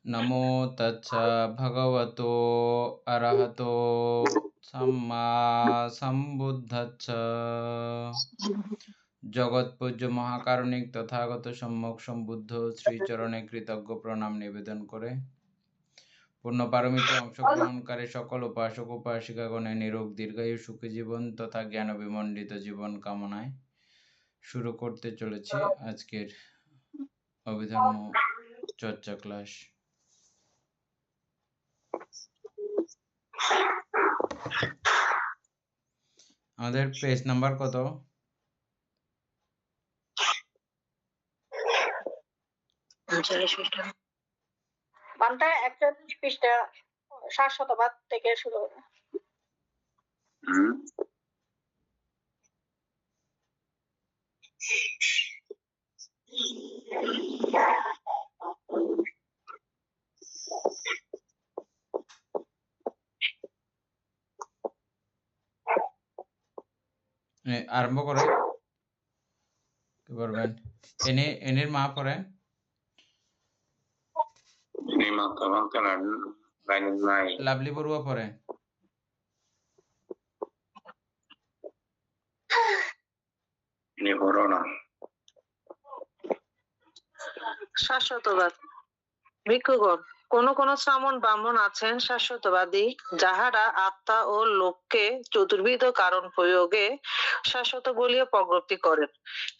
নমো তচ্ছ ভগবতো অরহতো সম্মা সম্বুদ্ধস্স। জগৎপূজ্য মহাকারুণিক তথাগত সম্যক সম্বুদ্ধ শ্রীচরণে কৃতজ্ঞ প্রণাম নিবেদন করে পূর্ণ পারমিতে অংশগ্রহণকারী সকল উপাসক উপাসিকাগণের নিরোগ দীর্ঘায়ু সুখী জীবন তথা জ্ঞান বিমণ্ডিত জীবন কামনায় শুরু করতে চলেছি আজকের অভিধর্ম চর্চা ক্লাস। আমাদের পেজ নাম্বার কত? 41 পৃষ্ঠা 60 শতবাদ থেকে শুরু হবে। আরম্ভ করে কি করবেন? এনের মা পড়েন। লাভলি বড়ুয়া পড়েন। শাশ্বতবাদ। ভিক্ষুগণ, কোন কোন শ্রামণ ব্রাহ্মণ আছেন শাশ্বতবাদী, যাহারা আত্মা ও লোককে চতুর্বিধ কারণ প্রয়োগে শাশ্বত বলিয়া প্রজ্ঞপ্তি করেন।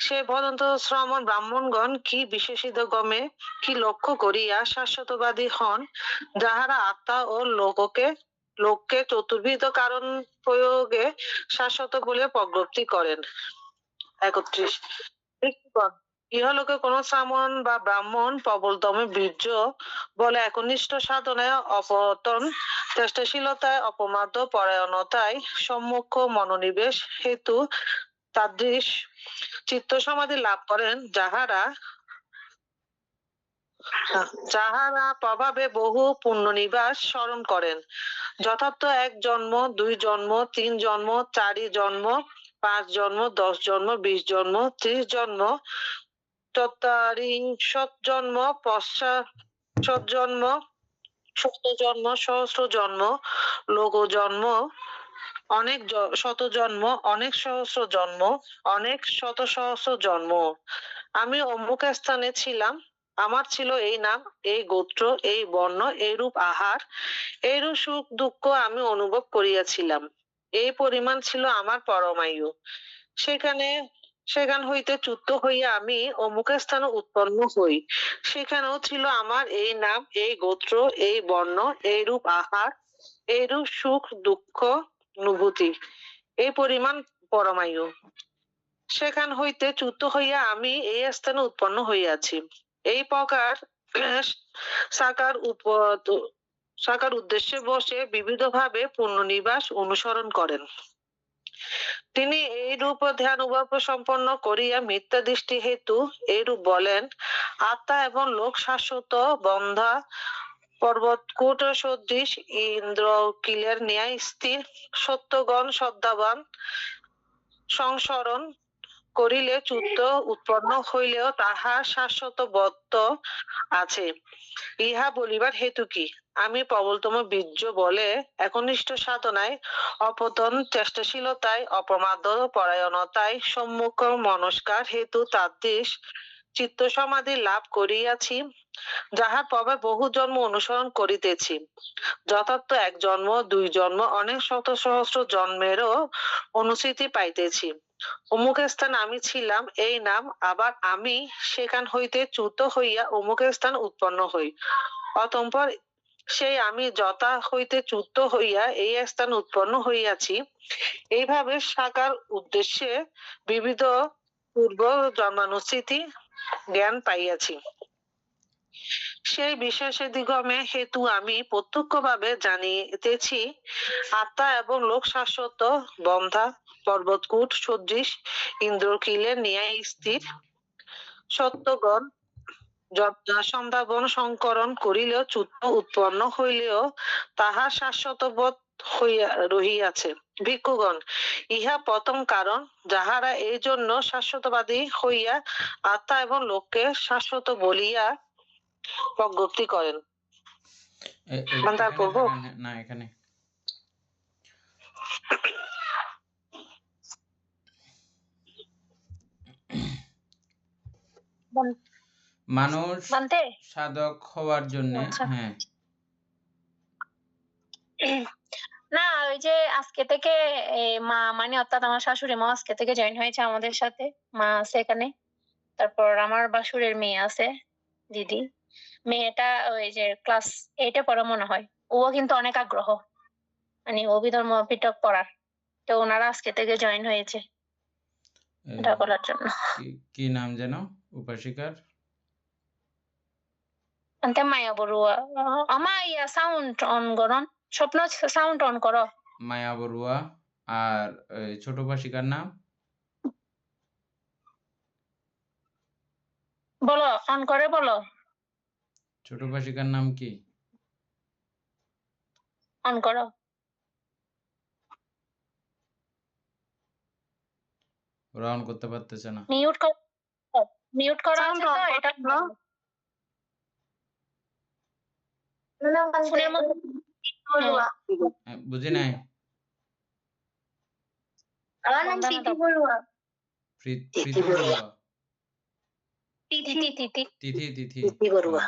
সে ভদন্ত শ্রামণ ব্রাহ্মণগণ কি বিশেষিত গমে কি লক্ষ্য করিয়া শাশ্বতবাদী হন, যাহারা আত্মা ও লোককে চতুর্বিধ কারণ প্রয়োগে শাশ্বত বলিয়া প্রজ্ঞপ্তি করেন। 31। ভিক্ষুগণ, ইহলোকে কোন শ্রামণ বা ব্রাহ্মণ প্রবলতম বীর্য বলে একনিষ্ঠ সাধনায় অপতন চেষ্টাশীলতায় অপমাদ্য পরায়ণতায় সম্মুখ মনোনিবেশ হেতু তাদৃশ চিত্ত সমাধি লাভ করেন, যাহারা প্রভাবে বহু পুণ্যনিবাস স্মরণ করেন, যথার্থ 1 জন্ম 2 জন্ম 3 জন্ম 4 জন্ম 5 জন্ম 10 জন্ম 20 জন্ম 30 জন্ম 43 জন্ম 50 জন্ম 100 জন্ম সহস্র জন্ম লোক জন্ম অনেক শত জন্ম অনেক সহস্র জন্ম অনেক শত সহস্র জন্ম। আমি অমুক স্থানে ছিলাম, আমার ছিল এই নাম, এই গোত্র, এই বর্ণ, এইরূপ আহার, এইরূপ সুখ দুঃখ আমি অনুভব করিয়াছিলাম, এই পরিমাণ ছিল আমার পরমায়ু। সেখান হইতে চ্যুত হইয়া আমি অমুক স্থানে উৎপন্ন হই, সেখানেও ছিল আমার এই নাম, এই গোত্র, এই বর্ণ, এইরূপ আহার, এইরূপ সুখ দুঃখ অনুভূতি, এই পরিমাণ পরমায়ু। সেখান হইতে চ্যুত হইয়া আমি এই স্থানে উৎপন্ন হইয়াছি। এই প্রকার সাকার উদ্দেশ্যে বসে বিবিধভাবে পুণ্যনিবাস অনুসরণ করেন। তিনি এইরূপ ধ্যান উপাপ সম্পন্ন করিয়া মিথ্যা দৃষ্টি হেতু এইরূপ বলেন, আত্মা এবং লোক শাশ্বত বন্ধা পর্বতকূট সদৃশ ইন্দ্র কিলের ন্যায় স্থির, সত্যগণ শ্রদ্ধাবান সংসরণ করিলে চ্যুত উৎপন্ন হইলেও তাহা শাশ্বত বদ্ধ আছে। ইহা বলিবার হেতু কি? আমি প্রবলতম বীর্য বলে একনিষ্ঠ সাধনায় অপতন চেষ্টাশীলতায় অপ্রমাদ পরায়ণতায় সম্মুখ মনস্কার হেতু তাদৃশ চিত্ত সমাধি লাভ করিয়াছি, যাহার প্রভাব বহু জন্ম অনুসরণ করিতেছি, যথার্থ 1 জন্ম 2 জন্ম অনেক শত সহস্র জন্মেরও অনুস্মৃতি পাইতেছি। অমুক স্থান আমি ছিলাম, এই নাম, আবার আমি সেখান হইতে চ্যুত হইয়া অমুক স্থান উৎপন্ন হই, অতঃপর সেই আমি যথা হইতে চ্যুত হইয়া এই স্থান উৎপন্ন হইয়াছি। এইভাবে সাকার উদ্দেশ্যে বিবিধ পূর্ব জন্মানুস্মৃতি জ্ঞান পাইয়াছি। সেই বিশেষাদিগমে হেতু আমি প্রত্যক্ষভাবে জানিতেছি, আত্মা এবং লোক শাশ্বত বন্ধা পর্বতকূট সদৃশ ইন্দ্রকিলের ন্যায় স্থির, সত্যগণ সন্ধ্যাবন সংকরণ করিলেও চ্যুত উৎপন্ন হইলেও তাহা শাশ্বতবোধ হইয়া রহিয়াছে। ভিক্ষুগণ, ইহা প্রথম কারণ, যাহারা এই জন্য শাশ্বতবাদী হইয়া আত্মা এবং লোককে শাশ্বত বলিয়া প্রজ্ঞপ্তি করেন। মন্দার এখানে পড়বো? থাকেন না, এখানে মানুষ বানতে সাধক হওয়ার জন্য। আচ্ছা। হ্যাঁ, না ওই যে আজকে থেকে মা মানে অর্থাৎ আমার শাশুড়ি মা আজকে থেকে জয়েন হয়েছে আমাদের সাথে। মা আছে এখানে, তারপর আমার বাসুরের মেয়ে আছে, দিদি। মেয়েটা ওই যে ক্লাস 8 পড়ে মনে হয়। ও কিন্তু অনেক আগ্রহ মানে অভিধর্ম পিটক পড়ার। তো ওনারা আজকে থেকে জয়েন হয়েছে এটা করার জন্য। কি নাম যেন উপাসিকার? আন্তে মায়া বড়ুয়া। আমা ইয়া সাউন্ড অন করন, স্বপ্ন সাউন্ড অন করো। মায়া বড়ুয়া। আর ছোট উপাসিকার নাম? বলো, অন করে বলো। ছোট উপাসিকার নাম কি? অন করো। ওরা অন করতে পারতেছে না। মিউট কর, মিউট করা সাউন্ড আছে অন তো এটা করো না? ফোনের মধ্যে। বুঝি নাই। আমার নাম প্রীতি বড়ুয়া। প্রীতি বড়ুয়া। তিথি তিথি তিথি তিথি তিথি বড়ুয়া।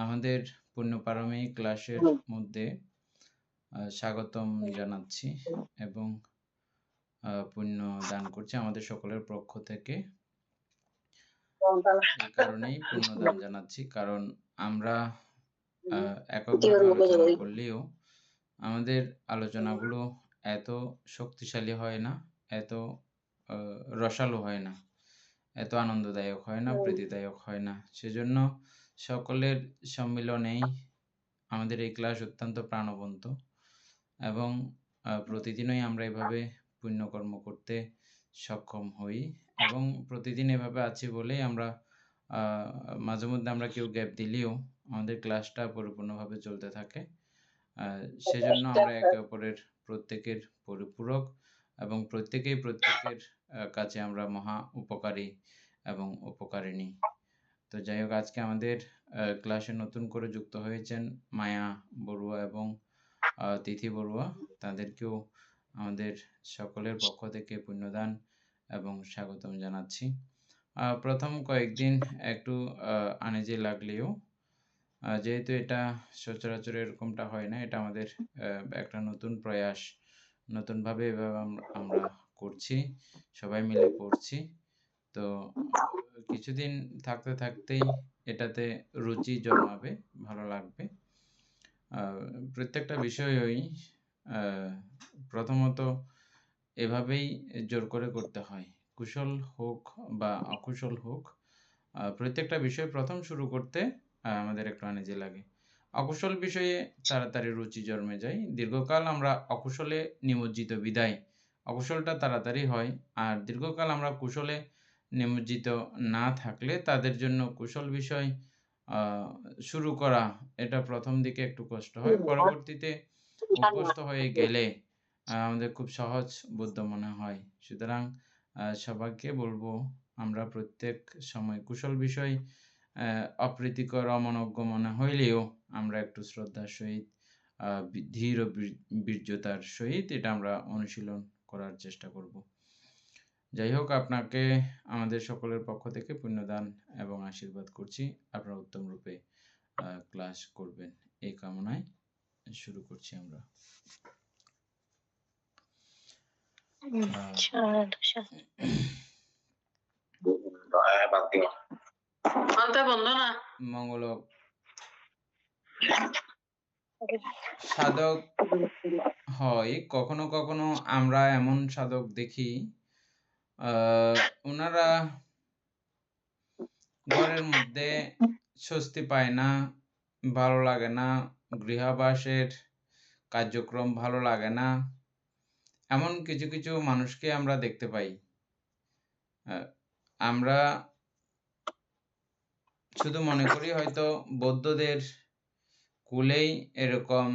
আমাদের পুণ্যপারমিক ক্লাসের মধ্যে স্বাগতম জানাচ্ছি এবং পুণ্য দান করছি আমাদের সকলের পক্ষ থেকে। এই কারণেই পুণ্যদান জানাচ্ছি, কারণ আমরা এককভাবে আলোচনা করলেও আমাদের আলোচনাগুলো এত শক্তিশালী হয় না, এত রসালো হয় না, এত আনন্দদায়ক হয় না, প্রীতিদায়ক হয় না। সেজন্য সকলের সম্মিলনেই আমাদের এই ক্লাস অত্যন্ত প্রাণবন্ত এবং প্রতিদিনই আমরা এভাবে পুণ্যকর্ম করতে সক্ষম হই এবং প্রতিদিন এভাবে আছি বলেই আমরা মাঝে মধ্যে আমরা কেউ গ্যাপ দিলেও আমাদের ক্লাসটা পরিপূর্ণভাবে চলতে থাকে। সেজন্য আমরা একে অপরের প্রত্যেকের পরিপূরক এবং প্রত্যেকেই প্রত্যেকের কাছে আমরা মহা উপকারী এবং উপকারিণী। তো যাই হোক, আজকে আমাদের ক্লাসে নতুন করে যুক্ত হয়েছেন মায়া বড়ুয়া এবং তিথি বড়ুয়া। তাদেরকেও আমাদের সকলের পক্ষ থেকে পুণ্যদান এবং স্বাগতম জানাচ্ছি। প্রথম কয়েকদিন একটু আনইজি লাগলেও যেহেতু এটা সচরাচর এরকমটা হয় না, এটা আমাদের একটা নতুন প্রয়াস, নতুনভাবে এভাবে আমরা করছি, সবাই মিলে পড়ছি। তো কিছুদিন থাকতে থাকতেই এটাতে রুচি জন্মাবে, ভালো লাগবে। প্রত্যেকটা বিষয়ই প্রথমত এভাবেই জোর করে করতে হয়, কুশল হোক বা অকুশল হোক, প্রত্যেকটা বিষয় প্রথম শুরু করতে আমাদের একটু আনইজি লাগে। অকুশল বিষয়ে তাড়াতাড়ি রুচি জন্মে যায়, দীর্ঘকাল আমরা অকুশলে নিমজ্জিত বিদায় অকুশলটা তাড়াতাড়ি হয়। আর দীর্ঘকাল আমরা কুশলে নিমজ্জিত না থাকলে তাদের জন্য কুশল বিষয় শুরু করা এটা প্রথম দিকে একটু কষ্ট হয়, পরবর্তীতে অভ্যস্ত হয়ে গেলে আমাদের খুব সহজ বোধ মনে হয়। সুতরাং সবাইকে বলবো আমরা প্রত্যেক সময় কুশল বিষয় অপ্রীতিকর অমনোজ্ঞ মনে হইলেও আমরা একটু শ্রদ্ধার সহিত ধীর ও বীর্যতার সহিত এটা আমরা অনুশীলন করার চেষ্টা করব। যাই হোক, আপনাকে আমাদের সকলের পক্ষ থেকে পুণ্যদান এবং আশীর্বাদ করছি, আপনারা উত্তম রূপে ক্লাস করবেন এই কামনায় শুরু করছি আমরা। মঙ্গল সাধক হয়, কখনো কখনো আমরা এমন সাধক দেখি ওনারা ঘরের মধ্যে স্বস্তি পায় না, ভালো লাগে না, গৃহাবাসের কার্যক্রম ভালো লাগে না, এমন কিছু কিছু মানুষকে আমরা দেখতে পাই। আমরা শুধু মনে করি হয়তো বৌদ্ধদের কুলেই এরকম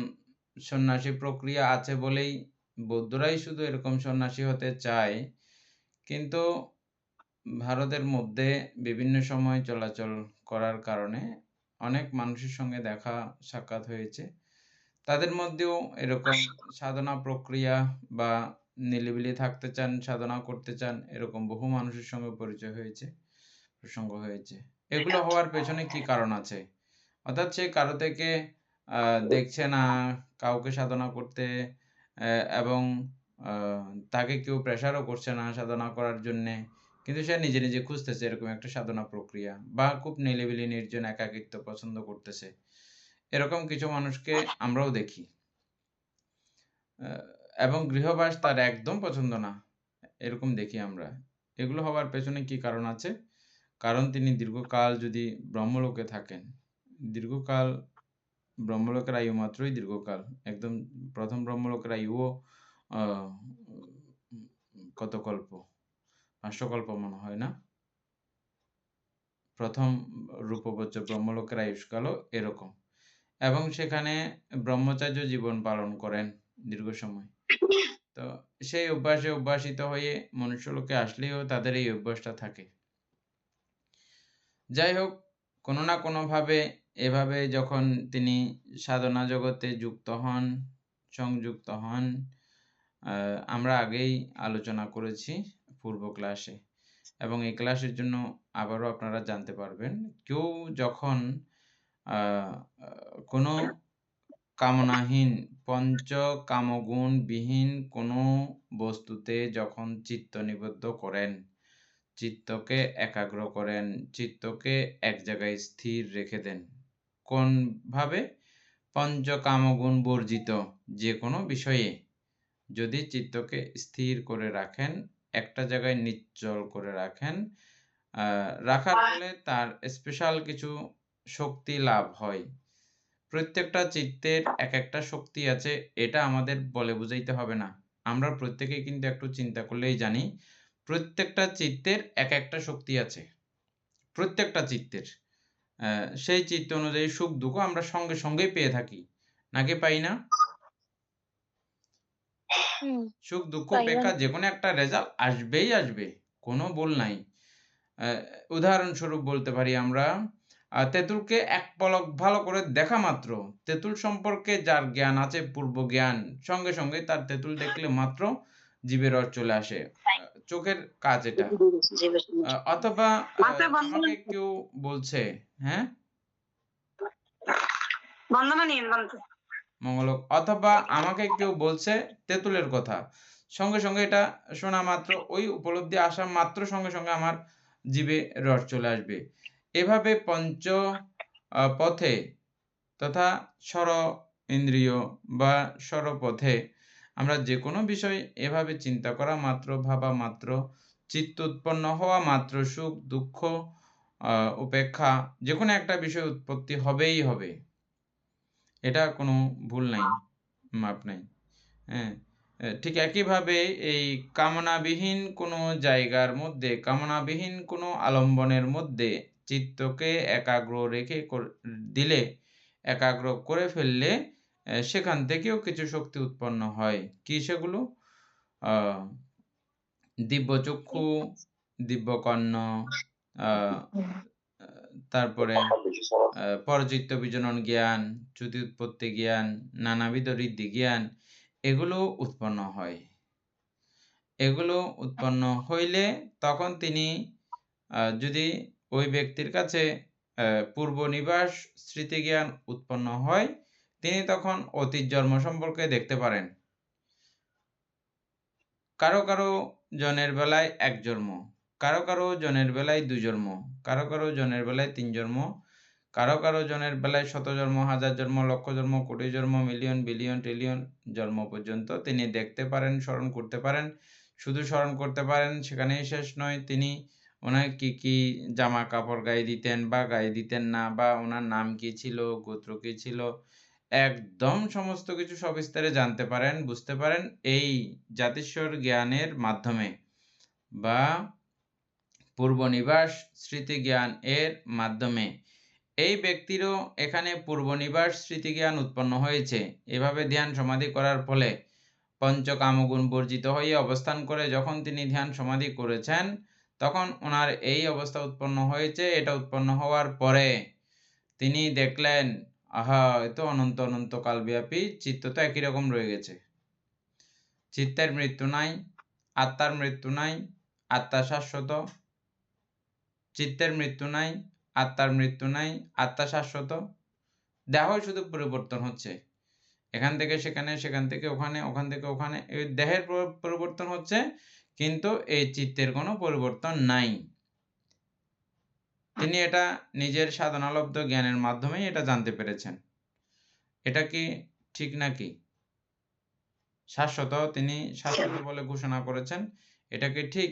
সন্ন্যাসী প্রক্রিয়া আছে বলেই বৌদ্ধরাই শুধু এরকম সন্ন্যাসী হতে চায়, কিন্তু ভারতের মধ্যে বিভিন্ন সময় চলাচল করার কারণে অনেক মানুষের সঙ্গে দেখা সাক্ষাৎ হয়েছে। তাদের মধ্যেও এরকম সাধনা প্রক্রিয়া বা নিরিবিলি থাকতে চান, সাধনা করতে চান, এরকম বহু মানুষের সঙ্গে পরিচয় হয়েছে, প্রসঙ্গ হয়েছে। এগুলো হওয়ার পেছনে কি কারণ আছে? অর্থাৎ সে কারো থেকে দেখছে না কাউকে সাধনা করতে, এবং তাকে কেউ প্রেশারও করছে না সাধনা করার জন্যে। কিন্তু সে নিজে, নিজে খুঁজতেছে এরকম একটা সাধনা প্রক্রিয়া, বা খুব নিরিবিলি নির্জন একাকিত্ব পছন্দ করতেছে। এরকম কিছু মানুষকে আমরাও দেখি। এবং গৃহবাস তার একদম পছন্দ না, এরকম দেখি আমরা। এগুলো হওয়ার পেছনে কি কারণ আছে? কারণ তিনি দীর্ঘকাল যদি ব্রহ্মলোকে থাকেন, দীর্ঘকাল ব্রহ্মলোকের আয়ু মাত্রই দীর্ঘকাল। একদম প্রথম ব্রহ্মলোকের আয়ুও কত কল্প? 500 কল্প মনে হয় না? প্রথম রূপবজ্র ব্রহ্মলোকের আয়ুষ্কালও এরকম। এবং সেখানে ব্রহ্মচার্য জীবন পালন করেন দীর্ঘ সময়। তো সেই অভ্যাসে অভ্যাসিত হয়ে মনুষ্যলোকে আসলেও তাদের এই অভ্যাসটা থাকে। যাই হোক, কোনো না কোনোভাবে এভাবে যখন তিনি সাধনা জগতে যুক্ত হন, সংযুক্ত হন, আমরা আগেই আলোচনা করেছি পূর্ব ক্লাসে, এবং এই ক্লাসের জন্য আবারও আপনারা জানতে পারবেন। কেউ যখন কোনো কামনাহীন পঞ্চকামগুণবিহীন কোনো বস্তুতে যখন চিত্ত নিবদ্ধ করেন, চিত্তকে একাগ্র করেন, চিত্তকে এক জায়গায় স্থির রেখে দেন, কোনভাবে? পঞ্চকামগুণ বর্জিত যে কোনো বিষয়ে যদি চিত্তকে স্থির করে রাখেন, একটা জায়গায় নিশ্চল করে রাখেন, রাখার ফলে তার স্পেশাল কিছু শক্তি লাভ হয়। প্রত্যেকটা চিত্তের এক একটা শক্তি আছে, এটা আমাদের বলে বুঝাইতে হবে না। আমরা প্রত্যেকেই কিন্তু একটু চিন্তা করলেই জানি প্রত্যেকটা চিত্তের এক একটা শক্তি আছে। প্রত্যেকটা চিত্তের সেই চিত্ত অনুযায়ী সুখ দুঃখ আমরা সঙ্গে সঙ্গেই পেয়ে থাকি, নাকি পাই না? সুখ দুঃখ অপেক্ষা যে কোনো একটা রেজাল্ট আসবেই আসবে, কোনো ভুল নাই। উদাহরণস্বরূপ বলতে পারি আমরা, তেঁতুলকে এক পলক ভালো করে দেখা মাত্র, তেঁতুল সম্পর্কে যার জ্ঞান আছে, পূর্ব জ্ঞান, সঙ্গে সঙ্গে তার তেঁতুল দেখলে মাত্র জিভে রস চলে আসে। চোখের কাজ এটা। অথবা আমাকে কেউ বলছে, হ্যাঁ মঙ্গলক, অথবা আমাকে কেউ বলছে তেঁতুলের কথা, সঙ্গে সঙ্গে এটা শোনা মাত্র, ওই উপলব্ধি আসা মাত্র সঙ্গে সঙ্গে আমার জিভে রস চলে আসবে। এভাবে পঞ্চ পথে তথা স্বর ইন্দ্রিয় বা স্বরপথে আমরা যে কোনো বিষয় এভাবে চিন্তা করা মাত্র, ভাবা মাত্র, চিত্ত উৎপন্ন হওয়া মাত্র সুখ দুঃখ উপেক্ষা যে কোনো একটা বিষয় উৎপত্তি হবেই হবে, এটা কোনো ভুল নাই, মাপ নাই। হ্যাঁ, ঠিক একইভাবে এই কামনাবিহীন কোনো জায়গার মধ্যে, কামনাবিহীন কোনো আলম্বনের মধ্যে চিত্তকে একাগ্র রেখে দিলে, একাগ্র করে ফেললে সেখান থেকেও কিছু শক্তি উৎপন্ন হয়। কি সেগুলো? দিব্যচক্ষু, দিব্যকর্ণ, তারপরে পরচিত্ত বিজনন জ্ঞান, চ্যুতি উৎপত্তি জ্ঞান, নানাবিধ ঋদ্ধি জ্ঞান, এগুলো উৎপন্ন হয়। এগুলো উৎপন্ন হইলে তখন তিনি যদি ওই ব্যক্তির কাছে পূর্বনিবাস স্মৃতিজ্ঞান উৎপন্ন হয়, তিনি তখন অতীত জন্ম সম্পর্কে দেখতে পারেন। কারো কারো জনের বেলায় এক জন্ম, কারো কারো জনের বেলায় 2 জন্ম, কারো কারো জনের বেলায় 3 জন্ম, কারো কারো জনের বেলায় 100 জন্ম, 1000 জন্ম, লক্ষ জন্ম, কোটি জন্ম, মিলিয়ন, বিলিয়ন, ট্রিলিয়ন জন্ম পর্যন্ত তিনি দেখতে পারেন, স্মরণ করতে পারেন। শুধু স্মরণ করতে পারেন সেখানেই শেষ নয়, তিনি ওনার কি জামা কাপড় গায়ে দিতেন বা গায়ে দিতেন না, বা ওনার নাম কি ছিল, গোত্র কি ছিল, একদম সমস্ত কিছু সবিস্তারে জানতে পারেন, বুঝতে পারেন এই জাতিস্বর জ্ঞানের মাধ্যমে বা পূর্বনিবাস স্মৃতি জ্ঞান এর মাধ্যমে। এই ব্যক্তিরও এখানে পূর্বনিবাস স্মৃতি জ্ঞান উৎপন্ন হয়েছে। এভাবে ধ্যান সমাধি করার ফলে পঞ্চকামগুণ বর্জিত হয়ে অবস্থান করে যখন তিনি ধ্যান সমাধি করেছেন, তখন ওনার এই অবস্থা উৎপন্ন হয়েছে। এটা উৎপন্ন হওয়ার পরে তিনি দেখলেন, আহা, এ তো অনন্ত অনন্ত কালব্যাপী, চিত্ত তো একই রকম রয়ে গেছে। চিত্তের মৃত্যু নাই, আত্মার মৃত্যু নাই, আত্মা শাশ্বত। চিত্তের মৃত্যু নাই, আত্মার মৃত্যু নাই, আত্মা শাশ্বত। দেহ শুধু পরিবর্তন হচ্ছে, এখান থেকে সেখানে, সেখান থেকে ওখানে, ওখান থেকে ওখানে। এই দেহের পরিবর্তন হচ্ছে, কিন্তু এই চিত্তের কোনো পরিবর্তন নাই। তিনি এটা নিজের সাধনালব্ধ জ্ঞানের মাধ্যমেই এটা জানতে পেরেছেন। এটা কি ঠিক নাকি? শাশ্বত, তিনি শাশ্বত বলে ঘোষণা করেছেন, এটা কি ঠিক?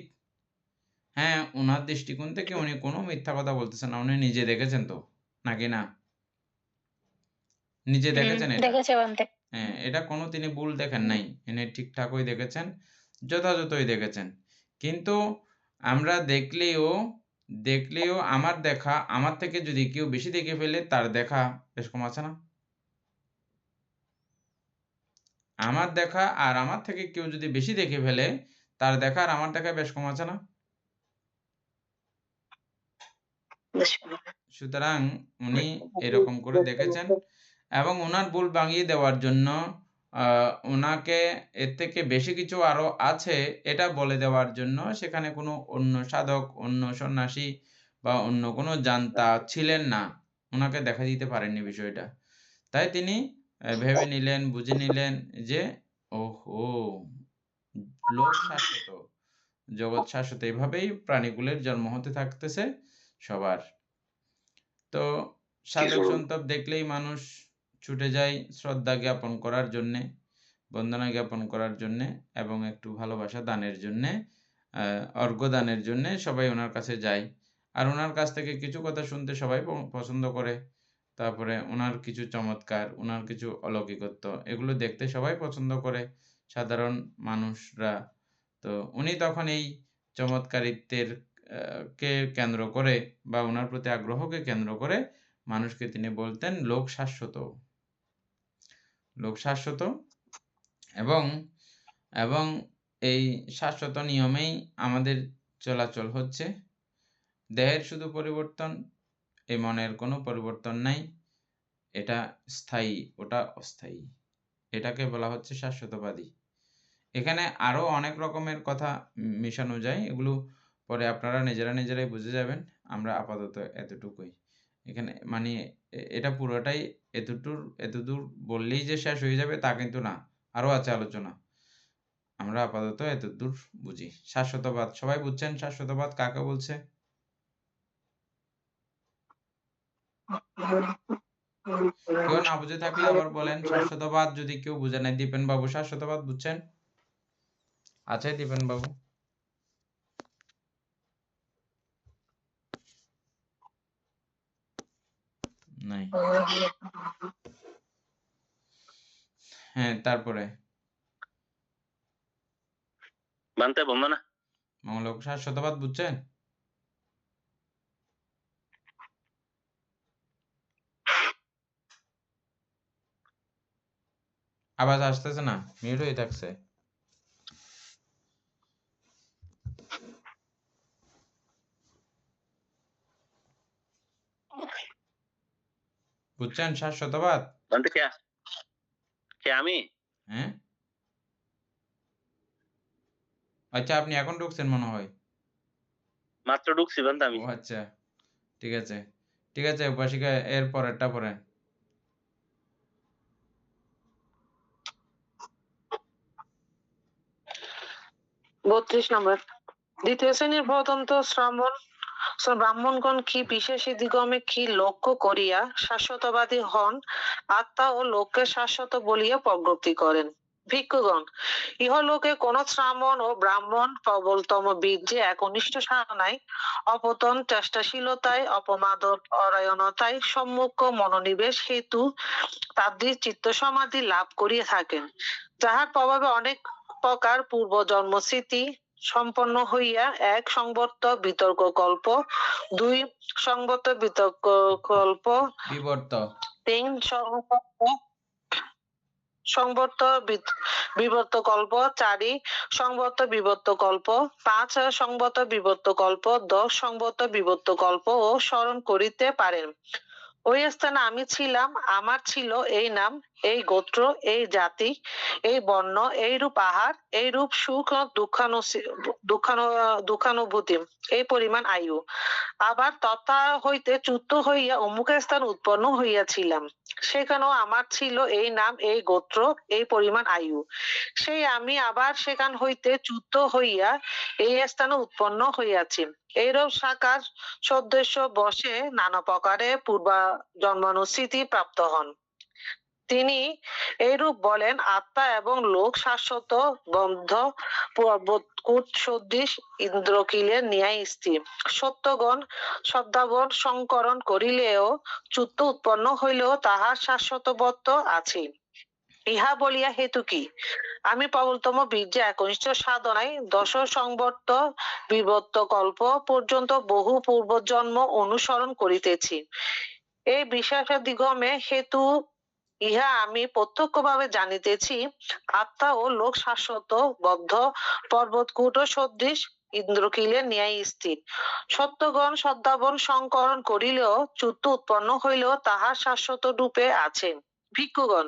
হ্যাঁ, ওনার দৃষ্টিকোণ থেকে উনি কোনো মিথ্যা কথা বলতেছেন না, উনি নিজে দেখেছেন তো, নাকি না? নিজে দেখেছেন এটা। দেখেছে বলতে। হ্যাঁ, এটা কোনো তিনি ভুল দেখেন নাই, ইনি ঠিকঠাকই দেখেছেন, যথাযথই দেখেছেন। কিন্তু আমরা দেখলেও আমার দেখা, আমার থেকে যদি কেউ বেশি দেখে ফেলে, তার দেখা বেশ কম আছে না? আমার দেখা আর আমার থেকে কেউ যদি বেশি দেখে ফেলে, তার দেখা আর আমার দেখা বেশ কম আছে না? সুতরাং উনি এরকম করে দেখেছেন, এবং ওনার ভুল ভাঙিয়ে দেওয়ার জন্য ওনাকে এর থেকে বেশি কিছু আরো আছে এটা বলে দেওয়ার জন্য সেখানে কোনো অন্য সাধক, অন্য সন্ন্যাসী বা অন্য কোনো জান্তা ছিলেন না, ওনাকে দেখা দিতে পারেননি বিষয়টা। তাই তিনি ভেবে নিলেন, বুঝে নিলেন যে ওহো, লোক শাশ্বত, জগৎ শাশ্বত, এভাবেই প্রাণীকুলের জন্ম হতে থাকতেছে সবার। তো সাধক সন্তপ দেখলেই মানুষ ছুটে যায় শ্রদ্ধা জ্ঞাপন করার জন্যে, বন্দনা জ্ঞাপন করার জন্যে, এবং একটু ভালোবাসা দানের জন্যে, অর্ঘ্য দানের জন্যে সবাই ওনার কাছে যায়। আর ওনার কাছ থেকে কিছু কথা শুনতে সবাই পছন্দ করে। তারপরে ওনার কিছু চমৎকার, ওনার কিছু অলৌকিকত্ব, এগুলো দেখতে সবাই পছন্দ করে, সাধারণ মানুষরা। তো উনি তখন এই চমৎকারিত্বের কে কেন্দ্র করে বা ওনার প্রতি আগ্রহকে কেন্দ্র করে মানুষকে তিনি বলতেন লোক শাশ্বত, লোক শাশ্বত। এবং এবং এই শাশ্বত নিয়মেই আমাদের চলাচল হচ্ছে। দেহের শুধু পরিবর্তন, এই মনের কোনো পরিবর্তন নাই। এটা স্থায়ী, ওটা অস্থায়ী। এটাকে বলা হচ্ছে শাশ্বতবাদী। এখানে আরো অনেক রকমের কথা মিশানো যায়, এগুলো পরে আপনারা নিজেরাই বুঝে যাবেন। আমরা আপাতত এতটুকুই। এখানে মানে এটা পুরোটাই এতদূর বললেই যে শেষ হয়ে যাবে তা কিন্তু না, আরো আছে আলোচনা। আমরা আপাতত এতদূর বুঝি। শাশ্বতবাদ সবাই বুঝছেন? শাশ্বতবাদ কাকে বলছে? কেউ না বুঝে থাকলে আবার বলেন। শাশ্বতবাদ যদি কেউ বুঝে নাই, দীপেন বাবু শাশ্বতবাদ বুঝছেন? আছে দীপেন বাবু? নাই। হ্যাঁ, তারপরে বানতে বললো না, মঙ্গলক শাশ্বতবাদ বুঝছেন? আওয়াজ আসতেছে না, মিউট হয়ে থাকছে। বুঝছেন শাশ্বতবাদ? বানতে কে কে আমি? হ্যাঁ, আচ্ছা, আপনি এখন ঢুকছেন মনে হয়। মাত্র ঢুকছি বানতে আমি। ও আচ্ছা, ঠিক আছে ঠিক আছে, উপাসিকা এর পরেরটা পড়েন। বত্রিশ নম্বর। দ্বিতীয় শ্রেণীর প্রদন্ত ব্রাহ্মণগণ কি বিশেষ দিগমে কি লক্ষ্য করিয়া শাশ্বতবাদী হন, আত্মা ও লোককে শাশ্বত বলিয়া প্রজ্ঞপ্তি করেন। ভিক্ষুগণ, ইহলোকে কোন শ্রামণ ও ব্রাহ্মণ প্রবলতম বীর্যে একনিষ্ঠ সাধনায়, অপতন চেষ্টাশীলতায়, অপমাদর পরায়ণতায়, সম্মুখ মনোনিবেশ হেতু তাদের চিত্ত সমাধি লাভ করিয়া থাকেন, যাহার প্রভাবে অনেক প্রকার পূর্ব জন্ম স্মৃতি সম্পন্ন হইয়া এক সংবর্ত বিতর্ক কল্প, দুই সংবর্ত বিতর্ক কল্প, বিবর্ত। তিন সংবর্ত সংবর্ত বিবর্ত কল্প, 4 সংবর্ত বিবর্ত কল্প, 5 সংবর্ত বিবর্ত কল্প, 10 সংবর্ত বিবর্ত কল্প ও স্মরণ করিতে পারেন। ওই স্থানে আমি ছিলাম, আমার ছিল এই নাম, এই গোত্র, এই জাতি, এই বর্ণ, এইরূপ আহার, এইরূপ সুখ ও দুঃখানুভূতি, এই পরিমাণ আয়ু। আবার তথা হইতে চ্যুত হইয়া অমুক স্থান উৎপন্ন হইয়াছিলাম, সেখানেও আমার ছিল এই নাম, এই গোত্র, এই পরিমাণ আয়ু। সেই আমি আবার সেখান হইতে চ্যুত হইয়া এই স্থানে উৎপন্ন হইয়াছি। এইরূপ সাকার সদস্য বসে নানা প্রকারে পূর্বা জন্মানুস্মৃতি প্রাপ্ত হন। তিনি এইরূপ বলেন, আত্মা এবং লোক শাশ্বত, বন্ধ, পর্বতকূট সদৃশ, ইন্দ্রকিলের ন্যায় স্থির। সত্যগণ শব্দাবন সংকরণ করিলেও চ্যুত উৎপন্ন হইলেও তাহার শাশ্বতবত্ব আছে। ইহা বলিয়া হেতু কি? আমি প্রবলতম বীর্যে একনিষ্ঠ সাধনায় 10 সংবর্ত বিবর্ত কল্প পর্যন্ত বহু পূর্বজন্ম অনুসরণ করিতেছি। এই বিশ্বাসাদিগমে হেতু ইহা আমি প্রত্যক্ষভাবে জানিতেছি, আত্মা ও লোক শাশ্বত, বদ্ধ, পর্বতকূট সদৃশ, ইন্দ্রকিলের ন্যায় স্থির। সত্যগণ সদ্ভাবন সংকরণ করিলেও চ্যুত উৎপন্ন হইলেও তাহার শাশ্বত রূপে আছে। ভিক্ষুগণ,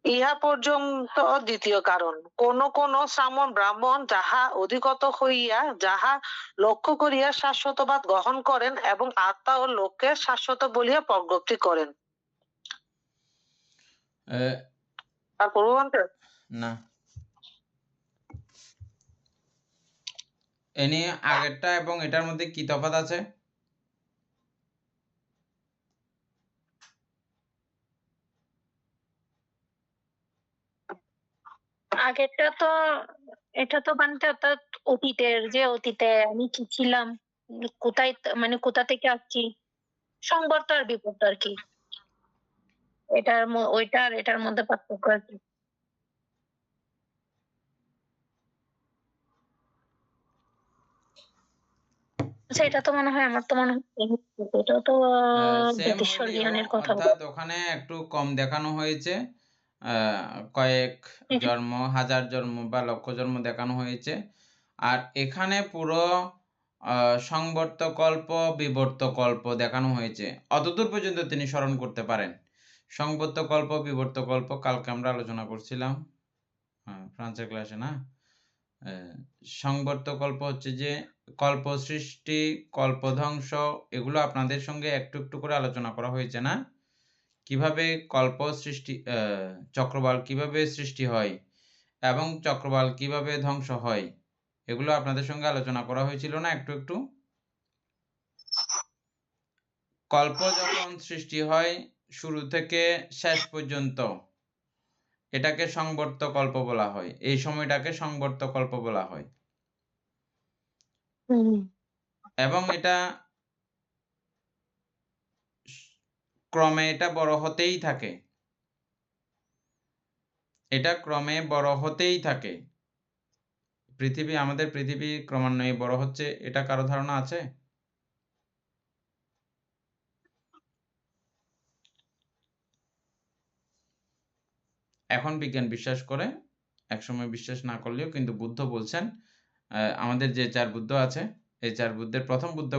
ইহা পর্যন্ত দ্বিতীয় কারণ। কোন কোন ব্রাহ্মণ যাহা অধিগত হইয়া যাহা লক্ষ্য করিয়া শাশ্বতবাদ গ্রহণ করেন এবং আত্মা ও লোককে শাশ্বত বলিয়া প্রজ্ঞপ্তি করেন। আর পড়বো বলতে? না, এ নিয়ে আগেরটা এবং এটার মধ্যে কি তফাৎ আছে? আগেরটা তো, এটা তো মানে অর্থাৎ অতীতের, যে অতীতে আমি কি ছিলাম, কোথায়, মানে কোথা থেকে আসছি, সংবর্ত আর বিবর্ত আর কি, ওইটা আর এটার মধ্যে পার্থক্য আর কি। আচ্ছা, এটা তো মনে হয়, আমার তো মনে হয় এটা তো সেম জ্যোতিষ্বর হলেও জ্ঞানের কথা বলে। অর্থাৎ ওখানে একটু কম দেখানো হয়েছে, কয়েক জন্ম, হাজার জন্ম বা লক্ষ জন্ম দেখানো হয়েছে। আর এখানে পুরো সংবর্ত কল্প, বিবর্ত কল্প দেখানো হয়েছে। অতদূর পর্যন্ত তিনি স্মরণ করতে পারেন। সংবর্ত কল্প, বিবর্ত কল্প কালকে আমরা আলোচনা করছিলাম ফ্রান্সের ক্লাসে, না? সংবর্ত কল্প হচ্ছে যে কল্প সৃষ্টি, কল্প ধ্বংস, এগুলো আপনাদের সঙ্গে একটু একটু করে আলোচনা করা হয়েছে, না? কিভাবে কল্প সৃষ্টি, চক্রবাল কিভাবে সৃষ্টি হয় এবং চক্রবাল কিভাবে ধ্বংস হয়, এগুলো আপনাদের সঙ্গে আলোচনা করা হয়েছিল, না? একটু একটু। কল্প যখন সৃষ্টি হয় শুরু থেকে শেষ পর্যন্ত, এটাকে সংবর্ত কল্প বলা হয়। এই সময়টাকে সংবর্ত কল্প বলা হয়। এবং এটা ক্রমে এটা বড় হতেই থাকে, এটা ক্রমে বড় হতেই থাকে। পৃথিবী, আমাদের পৃথিবী ক্রমান্বয়ে বড় হচ্ছে, এটা কারো ধারণা আছে? এখন বিজ্ঞান বিশ্বাস করে, একসময় বিশ্বাস না করলেও কিন্তু বুদ্ধ বলছেন, আমাদের যে 4 বুদ্ধ আছে, এই 4 বুদ্ধের প্রথম বুদ্ধ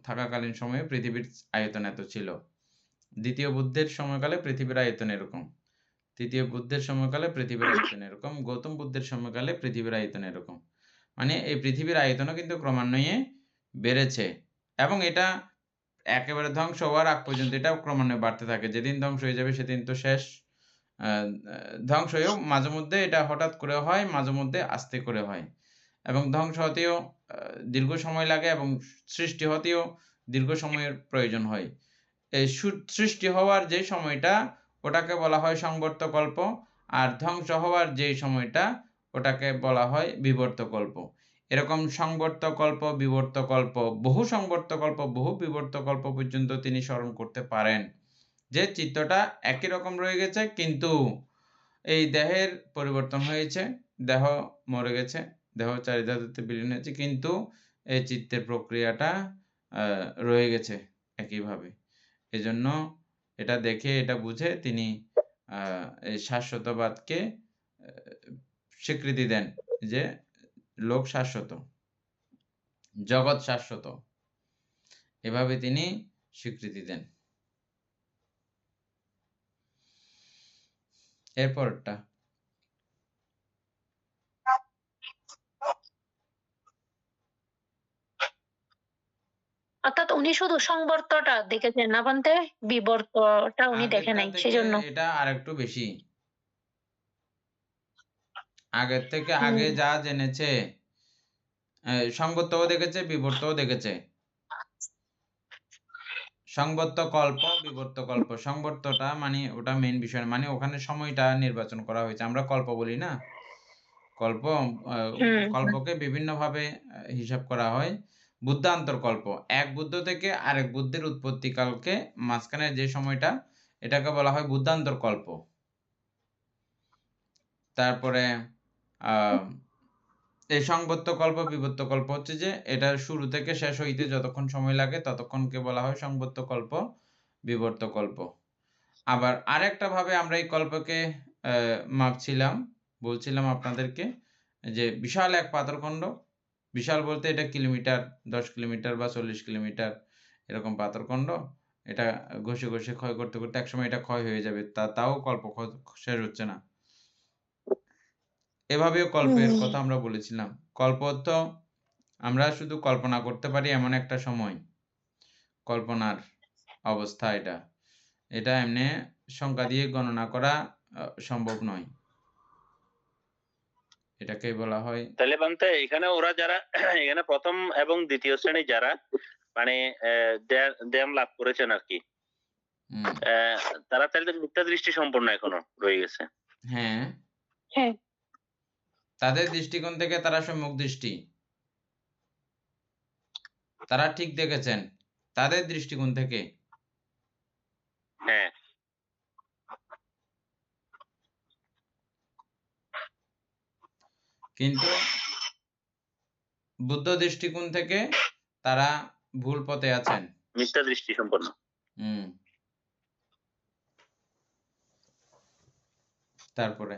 থাকাকালীন সময়ে পৃথিবীর আয়তন এত ছিল, দ্বিতীয় বুদ্ধের সময়কালে পৃথিবীর আয়তন এরকম, তৃতীয় বুদ্ধের সময়কালে পৃথিবীর আয়তন এরকম, গৌতম বুদ্ধের সময়কালে পৃথিবীর আয়তন এরকম। মানে এই পৃথিবীর আয়তনও কিন্তু ক্রমান্বয়ে বেড়েছে এবং এটা একেবারে ধ্বংস হওয়ার আগ পর্যন্ত এটা ক্রমান্বয়ে বাড়তে থাকে। যেদিন ধ্বংস হয়ে যাবে সেদিন তো শেষ। ধ্বংস হয়েও মাঝে মধ্যে এটা হঠাৎ করে হয়, মাঝে মধ্যে আস্তে করে হয়, এবং ধ্বংস হতেও দীর্ঘ সময় লাগে এবং সৃষ্টি হতেও দীর্ঘ সময়ের প্রয়োজন হয়। এই সৃষ্টি হওয়ার যে সময়টা, ওটাকে বলা হয় সংবর্ত কল্প, আর ধ্বংস হওয়ার যে সময়টা, ওটাকে বলা হয় বিবর্ত কল্প। এরকম সংবর্ত কল্প, বিবর্ত কল্প, বহু সংবর্ত কল্প, বহু বিবর্ত কল্প পর্যন্ত তিনি স্মরণ করতে পারেন, যে চিত্তটা একই রকম রয়ে গেছে, কিন্তু এই দেহের পরিবর্তন হয়েছে, দেহ মরে গেছে, দেহ 4 ধাতুতে বিলীন হয়েছে, কিন্তু এই চিত্তের প্রক্রিয়াটা রয়ে গেছে একইভাবে। এজন্য এটা দেখে, এটা বুঝে তিনি এই শাশ্বতবাদকে স্বীকৃতি দেন যে লোক শাশ্বত, জগৎ শাশ্বত, এভাবে তিনি স্বীকৃতি দেন। এরপরটা অর্থাৎ উনি শুধু সংবর্তটা দেখেছেন না বলতে, বিবর্তটা উনি দেখে আগেরটা নাই, থেকে সেজন্য। এটা আরেকটু বেশি। আগের থেকে হুম। আগে যা জেনেছে, সংবর্তও দেখেছে, বিবর্তও দেখেছে। সংবর্ত কল্প, বিবর্ত কল্প। সংবর্তটা মানে ওটা মেইন বিষয়, মানে ওখানে সময়টা নির্বাচন করা হয়েছে। আমরা কল্প বলি না, কল্প কল্পকে বিভিন্নভাবে হিসাব করা হয়। বুদ্ধান্তর কল্প, এক বুদ্ধ থেকে আরেক বুদ্ধের উৎপত্তিকালকে মাঝখানে যে সময়টা, এটাকে বলা হয় বুদ্ধান্তর কল্প। তারপরে এই সংবর্ত কল্প, বিবর্ত কল্প হচ্ছে যে এটা শুরু থেকে শেষ হইতে যতক্ষণ সময় লাগে ততক্ষণকে বলা হয় সংবর্ত কল্প, বিবর্ত কল্প। আবার আরেকটা ভাবে আমরা এই কল্পকে মাপছিলাম, বলছিলাম আপনাদেরকে যে বিশাল এক পাথরখণ্ড, বিশাল বলতে এটা কিলোমিটার, 10 কিলোমিটার বা 40 কিলোমিটার এরকম পাথরখণ্ড, এটা ঘষে ঘষে ক্ষয় করতে করতে একসময় এটা ক্ষয় হয়ে যাবে, তাও কল্প শেষ হচ্ছে না। এভাবেও কল্পের কথা আমরা বলেছিলাম। কল্প তো আমরা শুধু কল্পনা করতে পারি এমন একটা সময়, কল্পনার অবস্থা এটা, এটা এমনি সংখ্যা দিয়ে গণনা করা সম্ভব নয়। এটাকে বলা হয়। তাহলে বান্তে এখানে ওরা যারা এখানে প্রথম এবং দ্বিতীয় শ্রেণী যারা মানে জ্ঞান লাভ করেছেন আর কি, তারা তাহলে মিথ্যা দৃষ্টি সম্পন্ন এখনো রয়ে গেছে। হ্যাঁ, হ্যাঁ, তাদের দৃষ্টিকোণ থেকে তারা সম্যক দৃষ্টি, তারা ঠিক দেখেছেন তাদের দৃষ্টিকোণ থেকে। হ্যাঁ, কিন্তু বুদ্ধ দৃষ্টিকোণ থেকে তারা ভুল পথে আছেন, মিথ্যা দৃষ্টি সম্পন্ন। তারপরে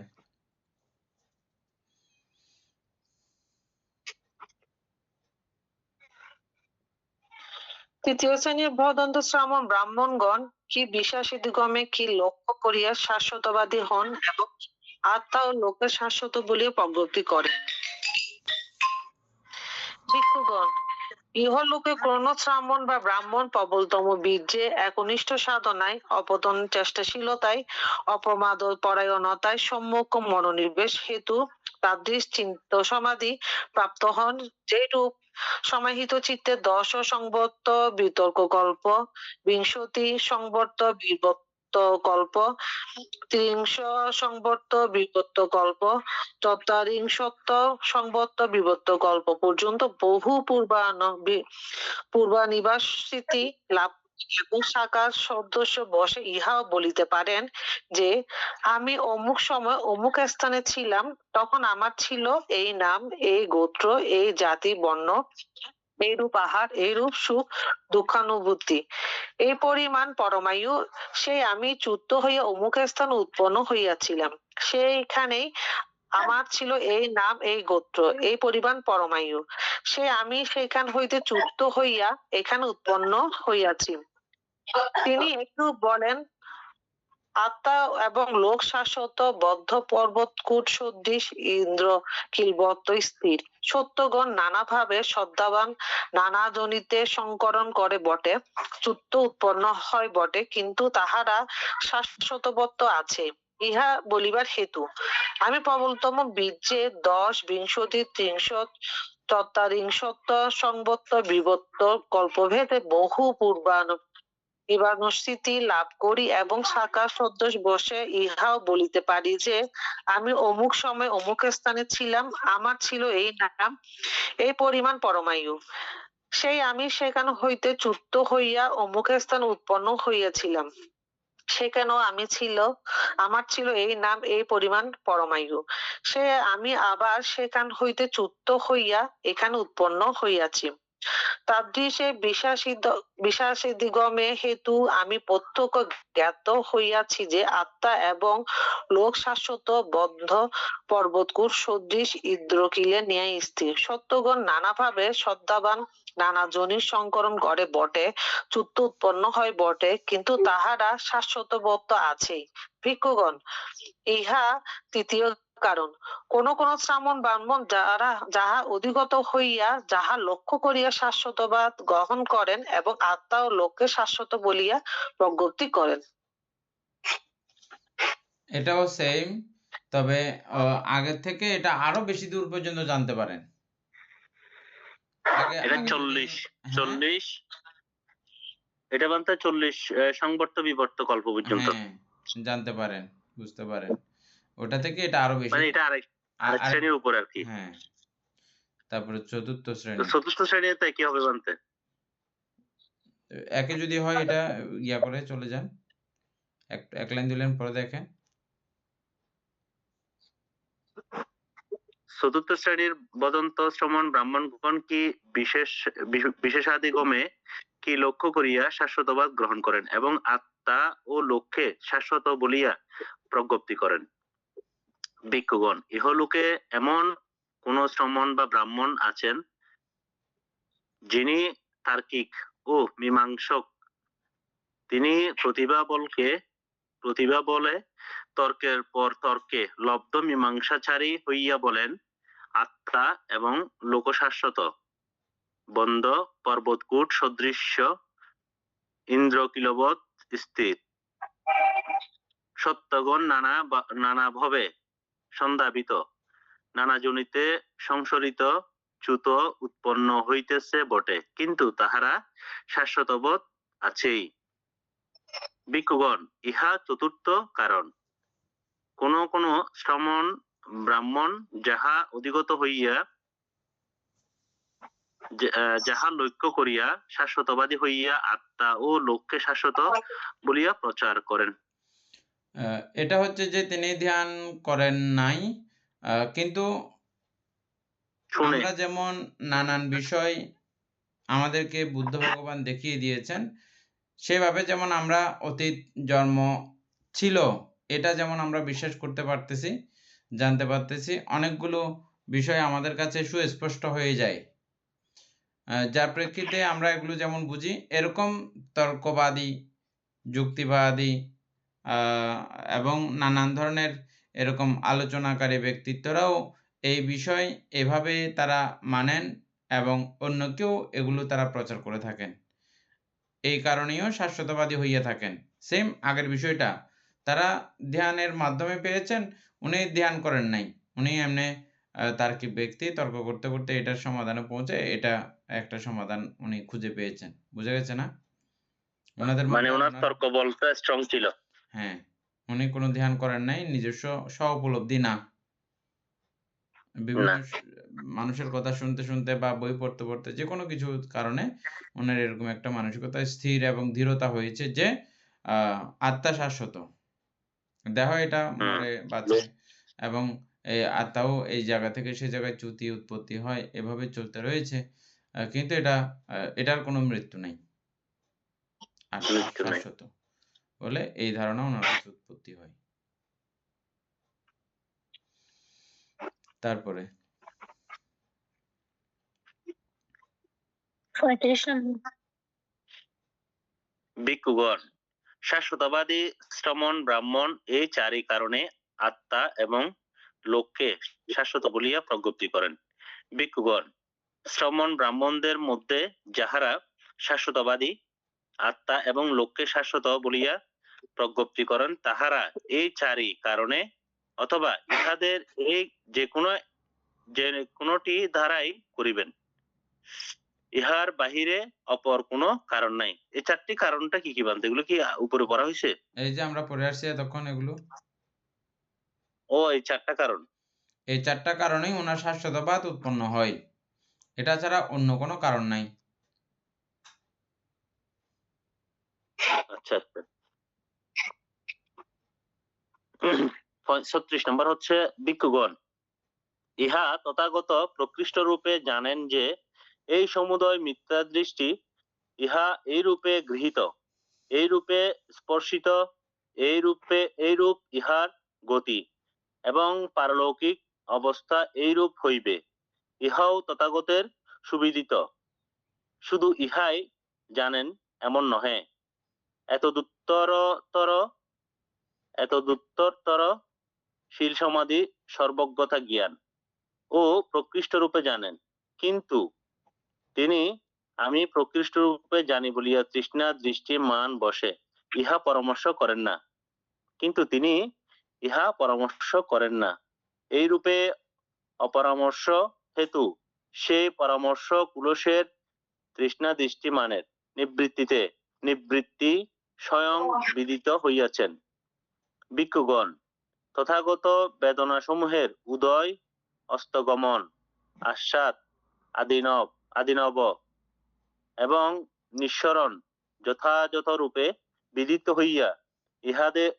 তৃতীয় শ্রেণীর ভদন্ত শ্রামণ ব্রাহ্মণগণ কি বিশ্বাসীদিগমে কি লক্ষ্য করিয়া শাশ্বতবাদী হন এবং আত্মা ও লোকের শাশ্বত বলিয়া প্রজ্ঞপ্তি করেন। ভিক্ষুগণ, ইহলোকে কোন শ্রামণ বা ব্রাহ্মণ প্রবলতম বীর্যে একনিষ্ঠ সাধনায়, অপতন চেষ্টাশীলতায়, অপ্রমাদ পরায়ণতায়, সম্যক মনোনিবেশ হেতু তাদৃশ চিত্ত সমাধি প্রাপ্ত হন, যেরূপ সমাহিত চিত্তে 10 সংবর্ত বিতর্ক কল্প, 20 সংবর্ত বিবর্ত কল্প, 30 সংবর্ত বিবর্ত কল্প, 40 সংবর্ত বিবর্ত কল্প পর্যন্ত বহু পূর্বানিবাস স্মৃতি লাভ এবং সাকার সদস্য বসে ইহাও বলিতে পারেন যে আমি অমুক সময় অমুক স্থানে ছিলাম, তখন আমার ছিল এই নাম, এই গোত্র, এই জাতি বর্ণ, এইরূপ আহার, এইরূপ সুখ দুঃখানুভূতি, এই পরিমাণ পরমায়ু, সেই আমি চ্যুত হইয়া অমুক স্থানে উৎপন্ন হইয়াছিলাম, সেইখানেই আমার ছিল এই নাম, এই গোত্র, এই পরিমাণ পরমায়ু, সে আমি সেখান হইতে চ্যুত হইয়া এখানে উৎপন্ন হইয়াছি। তিনি একটু বলেন, আত্মা এবং লোক শাশ্বত, বদ্ধ পর্বতকূট সদৃশ ইন্দ্র কিলবত স্থির, সত্যগণ নানাভাবে শ্রদ্ধাবান, নানা জনিতে সংকরণ করে বটে, চ্যুত উৎপন্ন হয় বটে, কিন্তু তাহারা শাশ্বতবত্ত আছে, ইহা বলিবার হেতু আমি প্রবলতম বীর্যে 10, 20, 30, 40 সংবত্ত বিবত্ত কল্পভেদে বহু পূর্বানুস্থিতি লাভ করি এবং সাকার সদৃশ বসে ইহাও বলিতে পারি যে আমি অমুক সময় অমুক স্থানে ছিলাম, আমার ছিল এই নাম, এই পরিমাণ পরমায়ু, সেই আমি সেখান হইতে চ্যুত হইয়া অমুক স্থান উৎপন্ন হইয়াছিলাম, সেখানেও আমি ছিল, আমার ছিল এই নাম, এই পরিমাণ পরমায়ু, সে আমি আবার সেখান হইতে চ্যুত হইয়া এখানে উৎপন্ন হইয়াছি। তাদৃশে বিশ্বাসীদিগমে হেতু আমি প্রত্যক্ষ জ্ঞাত হইয়াছি যে আত্মা এবং লোক শাশ্বত বদ্ধ পর্বতকুর সদৃশ ইন্দ্রকিলে ন্যায় স্থির। সত্যগণ নানাভাবে শ্রদ্ধাবান নানা জনির সংকরণ করে বটে, চ্যুত উৎপন্ন হয় বটে, কিন্তু তাহারা শাশ্বত বদ্ধ আছেই। ভিক্ষুগণ, ইহা তৃতীয় কারণ। কোন কোন শ্রামণ ব্রাহ্মণ যাহা অধিগত হইয়া যাহা লক্ষ্য করিয়া শাশ্বতবাদ গ্রহণ করেন এবং আত্মা ও লোককে শাশ্বত বলিয়া প্রজ্ঞপ্তি করেন। এটাও সেম, তবে আগের থেকে এটা আরো বেশি দূর পর্যন্ত জানতে পারেন। এটা 40 এটা বানতে 40 সংবর্ত বিবর্ত কল্প পর্যন্ত হ্যাঁ জানতে পারেন, বুঝতে পারেন। ওটা থেকে এটা আরো বেশি, মানে এটা আরেক শ্রেণীর উপর আর কি। হ্যাঁ, তারপরে চতুর্থ শ্রেণী। চতুর্থ শ্রেণীতে কি হবে বানতে? একে যদি হয় এটা ইয়া করে চলে যান, এক লাইন 2 লাইন পরে দেখেন। চতুর্থ শ্রেণীর বদন্ত শ্রমণ ব্রাহ্মণগণ কি বিশেষাদিগমে কি লক্ষ্য করিয়া শাশ্বতবাদ গ্রহণ করেন এবং আত্মা ও লক্ষ্যে শাশ্বত বলিয়া প্রজ্ঞপ্তি করেন। ভিক্ষুগণ, ইহলোকে এমন কোন শ্রমণ বা ব্রাহ্মণ আছেন যিনি তার্কিক ও মীমাংসক। তিনি প্রতিভা বলে তর্কের পর তর্কে লব্ধ মীমাংসাচারী হইয়া বলেন আত্মা এবং লোকশাশ্বত বন্ধ পর্বতকূট সদৃশ্য ইন্দ্রকিলবৎ স্থির। সত্যগণ নানা ভাবে সন্ধাবিত নানা জনিতে সংসরিত চ্যুত উৎপন্ন হইতেছে বটে, কিন্তু তাহারা শাশ্বতবোধ আছেই। ভিক্ষুগণ, ইহা চতুর্থ কারণ। কোন কোন শ্রমণ ব্রাহ্মণ যাহা অধিগত হইয়া যাহা লক্ষ্য করিয়া শাশ্বতবাদী হইয়া আত্মা ও লোককে শাশ্বত বলিয়া প্রচার করেন। এটা হচ্ছে যে তিনি ধ্যান করেন নাই, কিন্তু আমরা যেমন নানান বিষয় আমাদেরকে বুদ্ধ ভগবান দেখিয়ে দিয়েছেন, সেভাবে যেমন আমরা অতীত জন্ম ছিল এটা যেমন আমরা বিশ্বাস করতে পারতেছি, জানতে পারতেছি, অনেকগুলো বিষয় আমাদের কাছে সুস্পষ্ট হয়ে যায়, যার প্রেক্ষিতে আমরা এগুলো যেমন বুঝি, এরকম তর্কবাদী, যুক্তিবাদী এবং নানান ধরনের এরকম আলোচনাকারী ব্যক্তিত্বরাও এই বিষয় এভাবে তারা মানেন এবং অন্যকেও এগুলো তারা প্রচার করে থাকেন। এই কারণেও শাশ্বতবাদী হইয়া থাকেন। সেম আগের বিষয়টা তারা ধ্যানের মাধ্যমে পেয়েছেন, উনি ধ্যান করেন নাই, উনি এমনি তার্কিক ব্যক্তি, তর্ক করতে করতে এটার সমাধানে পৌঁছে এটা একটা সমাধান উনি খুঁজে পেয়েছেন। বুঝা গেছে না? ওনাদের মানে ওনার তর্ক বলটা স্ট্রং ছিল। হ্যাঁ, উনি কোনো ধ্যান করেন নাই, নিজস্ব স্ব-উপলব্ধি না, বিভিন্ন মানুষের কথা শুনতে শুনতে বা বই পড়তে পড়তে যে কোনো কিছু কারণে ওনার এরকম একটা মানসিকতা স্থির এবং দৃঢ়তা হয়েছে যে আত্মা শাশ্বত, দেহ এটা মরে বাঁচে এবং এই আত্মাও এই জায়গা থেকে সে জায়গায় চ্যুতি উৎপত্তি হয়, এভাবে চলতে রয়েছে, কিন্তু এটার কোনো মৃত্যু নেই, আত্মা শাশ্বত বলে এই ধারণা ওনার কাছে উৎপত্তি হয়। তারপরে 35 নম্বর। ভিক্ষুগণ, শাশ্বতবাদী শ্রমণ ব্রাহ্মণ এই চারি কারণে আত্মা এবং লোককে শাশ্বত বলিয়া প্রজ্ঞপ্তি করেন। ভিক্ষুগণ, শ্রমণ ব্রাহ্মণদের মধ্যে যাহারা শাশ্বতবাদী আত্মা এবং লোককে শাশ্বত বলিয়া প্রজ্ঞপ্তি করেন, তাহারা এই চারি কারণে অথবা ইহাদের এই যে কোনটি দ্বারাই করিবেন, ইহার বাহিরে অপর কোনো কারণ নাই। এই চারটি কারণটা কি কি বানতে? এগুলো কি উপরে পড়া হয়েছে? এই যে আমরা পড়ে আসছি তখন এগুলো, ও এই চারটা কারণ, এই চারটা কারণেই ওনার শাশ্বতবাদ উৎপন্ন হয়, এটা ছাড়া অন্য কোনো কারণ নাই। আচ্ছা আচ্ছা। 36 নম্বর হচ্ছে ভিক্ষুগণ, ইহা তথাগত প্রকৃষ্ট রূপে জানেন যে এই সমুদয় মিথ্যা দৃষ্টি ইহা এই রূপে গৃহীত, এই রূপে স্পর্শিত, এইরূপ ইহার গতি এবং পারলৌকিক অবস্থা এইরূপ হইবে, ইহাও তথাগতের সুবিদিত। শুধু ইহাই জানেন এমন নহে, এতদুত্তরতর শীল সমাধি সর্বজ্ঞতা জ্ঞান ও প্রকৃষ্ট রূপে জানেন। কিন্তু তিনি আমি প্রকৃষ্ট রূপে জানি বলিয়া তৃষ্ণা দৃষ্টি মান বসে ইহা পরামর্শ করেন না, কিন্তু তিনি ইহা পরামর্শ করেন না। এই রূপে অপরামর্শ হেতু সেই পরামর্শ কুলসের তৃষ্ণা দৃষ্টি মানের নিবৃত্তি স্বয়ং বিদিত হইয়াছেন। ভিক্ষুগণ, তথাগত বেদনা সমূহের উদয়, অস্তগমন, আস্বাদ, আদিনব এবং নিঃসরণ যথাযথ রূপে বিদিত হইয়া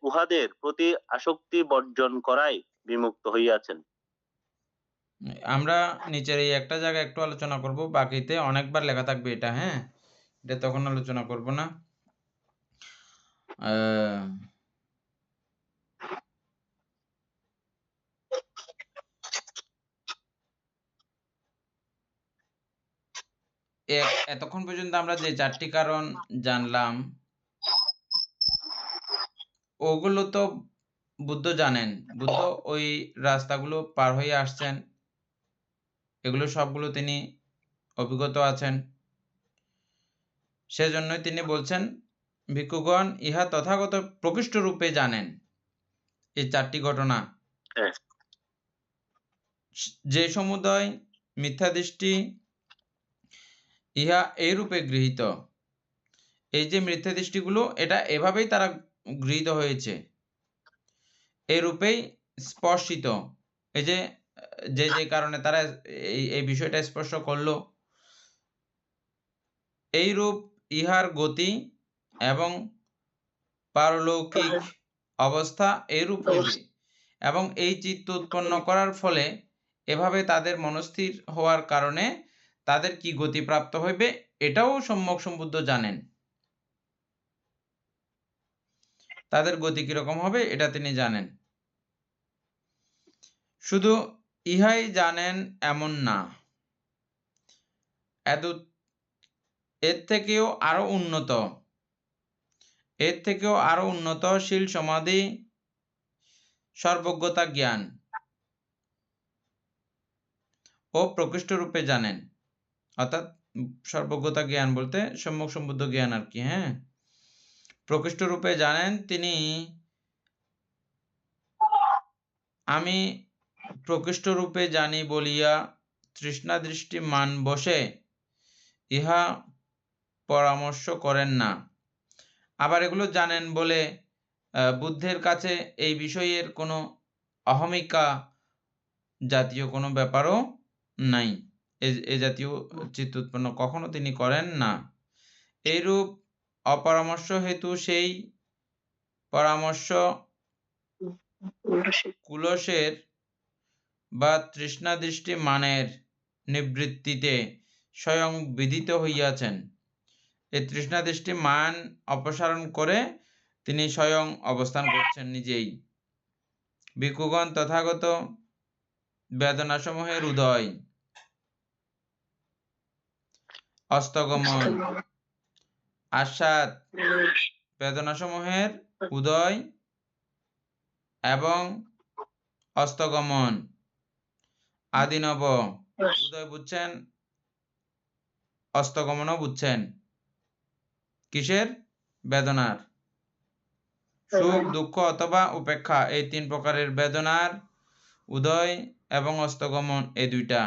উহাদের প্রতি আসক্তি বর্জন করাই বিমুক্ত হইয়াছেন। আমরা নিচের এই একটা জায়গায় একটু আলোচনা করব, বাকিতে অনেকবার লেখা থাকবে এটা, হ্যাঁ, এটা তখন আলোচনা করব না। এতক্ষণ পর্যন্ত আমরা যে 4টি কারণ জানলাম ওগুলো তো বুদ্ধ জানেন, বুদ্ধ ওই রাস্তাগুলো পার হয়ে আসছেন, এগুলো সবগুলো তিনি অভিজ্ঞত আছেন। সেজন্যই তিনি বলছেন ভিক্ষুগণ ইহা তথাগত প্রকৃষ্ট রূপে জানেন এই 4টি ঘটনা। যে সমুদয় মিথ্যা দৃষ্টি ইহা এই রূপে গৃহীত, এই যে মিথ্যা দৃষ্টিগুলো এটা এভাবেই তারা গৃহীত হয়েছে, এই রূপেই স্পর্শিত, এই যে যে কারণে তারা এই বিষয়টা স্পর্শ করলো, এই রূপ ইহার গতি এবং পারলৌকিক অবস্থা এইরূপ হইবে, এবং এই চিত্ত উৎপন্ন করার ফলে এভাবে তাদের মনস্থির হওয়ার কারণে তাদের কি গতি প্রাপ্ত হইবে এটাও সম্যক সম্বুদ্ধ জানেন। তাদের গতি কিরকম হবে এটা তিনি জানেন। শুধু ইহাই জানেন এমন না, এর থেকেও আরো উন্নত শীল সমাধি সর্বজ্ঞতা জ্ঞান ও প্রকৃষ্ট রূপে জানেন, অর্থাৎ সর্বজ্ঞতা জ্ঞান বলতে সম্যক সম্বুদ্ধ জ্ঞান আর কি, হ্যাঁ, প্রকৃষ্ট রূপে জানেন তিনি। আমি প্রকৃষ্ট রূপে জানি বলিয়া তৃষ্ণা দৃষ্টি মান বসে ইহা পরামর্শ করেন না। আবার এগুলো জানেন বলে বুদ্ধের কাছে এই বিষয়ের কোনো অহমিকা জাতীয় কোনো ব্যাপারও নাই, এ জাতীয় চিত্ত উৎপন্ন কখনো তিনি করেন না। এইরূপ অপরামর্শ হেতু সেই পরামর্শ কুলসের বা তৃষ্ণা দৃষ্টি মানের নিবৃত্তিতে স্বয়ং বিদিত হইয়াছেন। এই তৃষ্ণা দৃষ্টি মান অপসারণ করে তিনি স্বয়ং অবস্থান করছেন নিজেই। ভিক্ষুগণ, তথাগত বেদনাসমূহের উদয়, অস্তগমন, আস্বাদ, বেদনাসমূহের উদয় এবং অস্তগমন, আদিনব, উদয় বুঝছেন, অস্তগমনও বুঝছেন, কিসের? বেদনার। সুখ, দুঃখ অথবা উপেক্ষা এই 3 প্রকারের বেদনার উদয় এবং অস্তগমন এই 2টা।